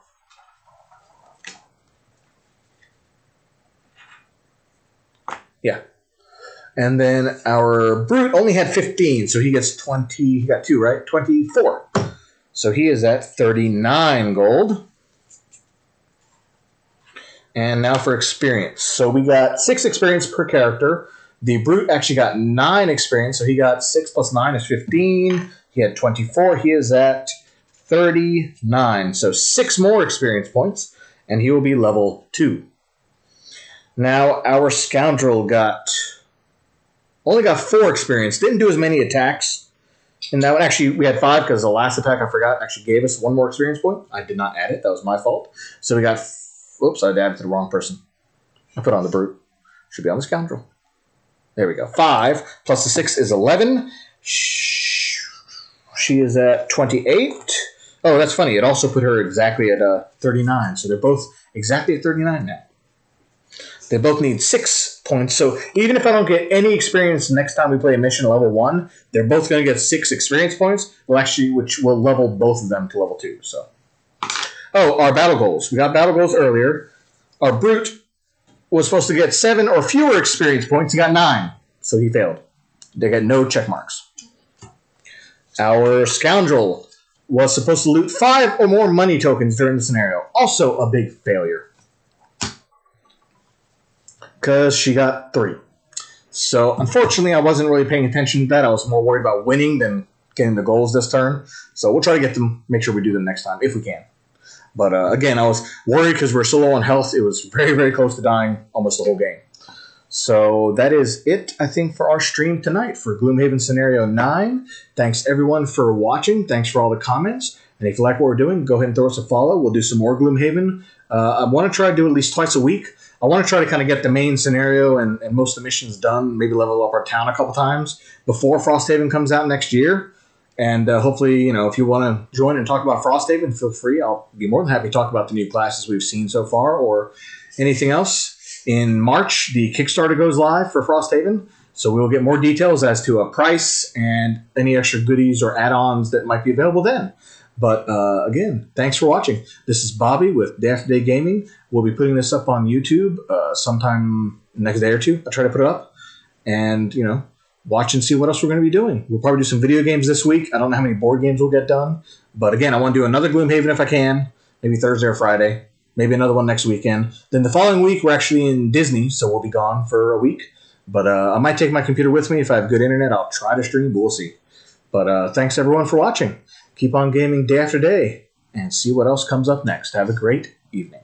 Yeah. And then our Brute only had 15, so he gets 20. He got 2, right? 24. So he is at 39 gold. And now for experience. So we got 6 experience per character. The Brute actually got 9 experience, so he got 6 plus 9 is 15. He had 24. He is at 39. So 6 more experience points, and he will be level 2. Now our Scoundrel only got 4 experience. Didn't do as many attacks. And that one, actually, we had 5 because the last attack, I forgot, actually gave us 1 more experience point. I did not add it. That was my fault. So we got... Oops, I added to the wrong person. I put on the Brute. Should be on the Scoundrel. There we go. 5 plus the 6 is 11. She is at 28. Oh, that's funny. It also put her exactly at 39. So they're both exactly at 39 now. They both need 6 points. So even if I don't get any experience next time we play a mission level 1, they're both going to get 6 experience points, which will level both of them to level 2. So, our battle goals. We got battle goals earlier. Our Brute was supposed to get 7 or fewer experience points. He got 9, so he failed. They got no check marks. Our Scoundrel was supposed to loot 5 or more money tokens during the scenario. Also a big failure, because she got 3. So, unfortunately, I wasn't really paying attention to that. I was more worried about winning than getting the goals this turn. So, we'll try to get them, make sure we do them next time, if we can. But, again, I was worried because we're so low on health. It was very, very close to dying almost the whole game. So, that is it, I think, for our stream tonight for Gloomhaven Scenario 9. Thanks, everyone, for watching. Thanks for all the comments. And if you like what we're doing, go ahead and throw us a follow. We'll do some more Gloomhaven. I want to try to do at least twice a week. I want to try to kind of get the main scenario and most of the missions done, maybe level up our town a couple times before Frosthaven comes out next year. And hopefully, if you want to join and talk about Frosthaven, feel free. I'll be more than happy to talk about the new classes we've seen so far or anything else. In March, the Kickstarter goes live for Frosthaven, so we will get more details as to a price and any extra goodies or add-ons that might be available then. But again, thanks for watching. This is Bobby with Day After Day Gaming. We'll be putting this up on YouTube sometime next day or 2. I'll try to put it up and, watch and see what else we're going to be doing. We'll probably do some video games this week. I don't know how many board games we'll get done. But again, I want to do another Gloomhaven if I can, maybe Thursday or Friday. Maybe another one next weekend. Then the following week, we're actually in Disney, so we'll be gone for a week. But I might take my computer with me. If I have good internet, I'll try to stream, but we'll see. But thanks, everyone, for watching. Keep on gaming day after day, and see what else comes up next. Have a great evening.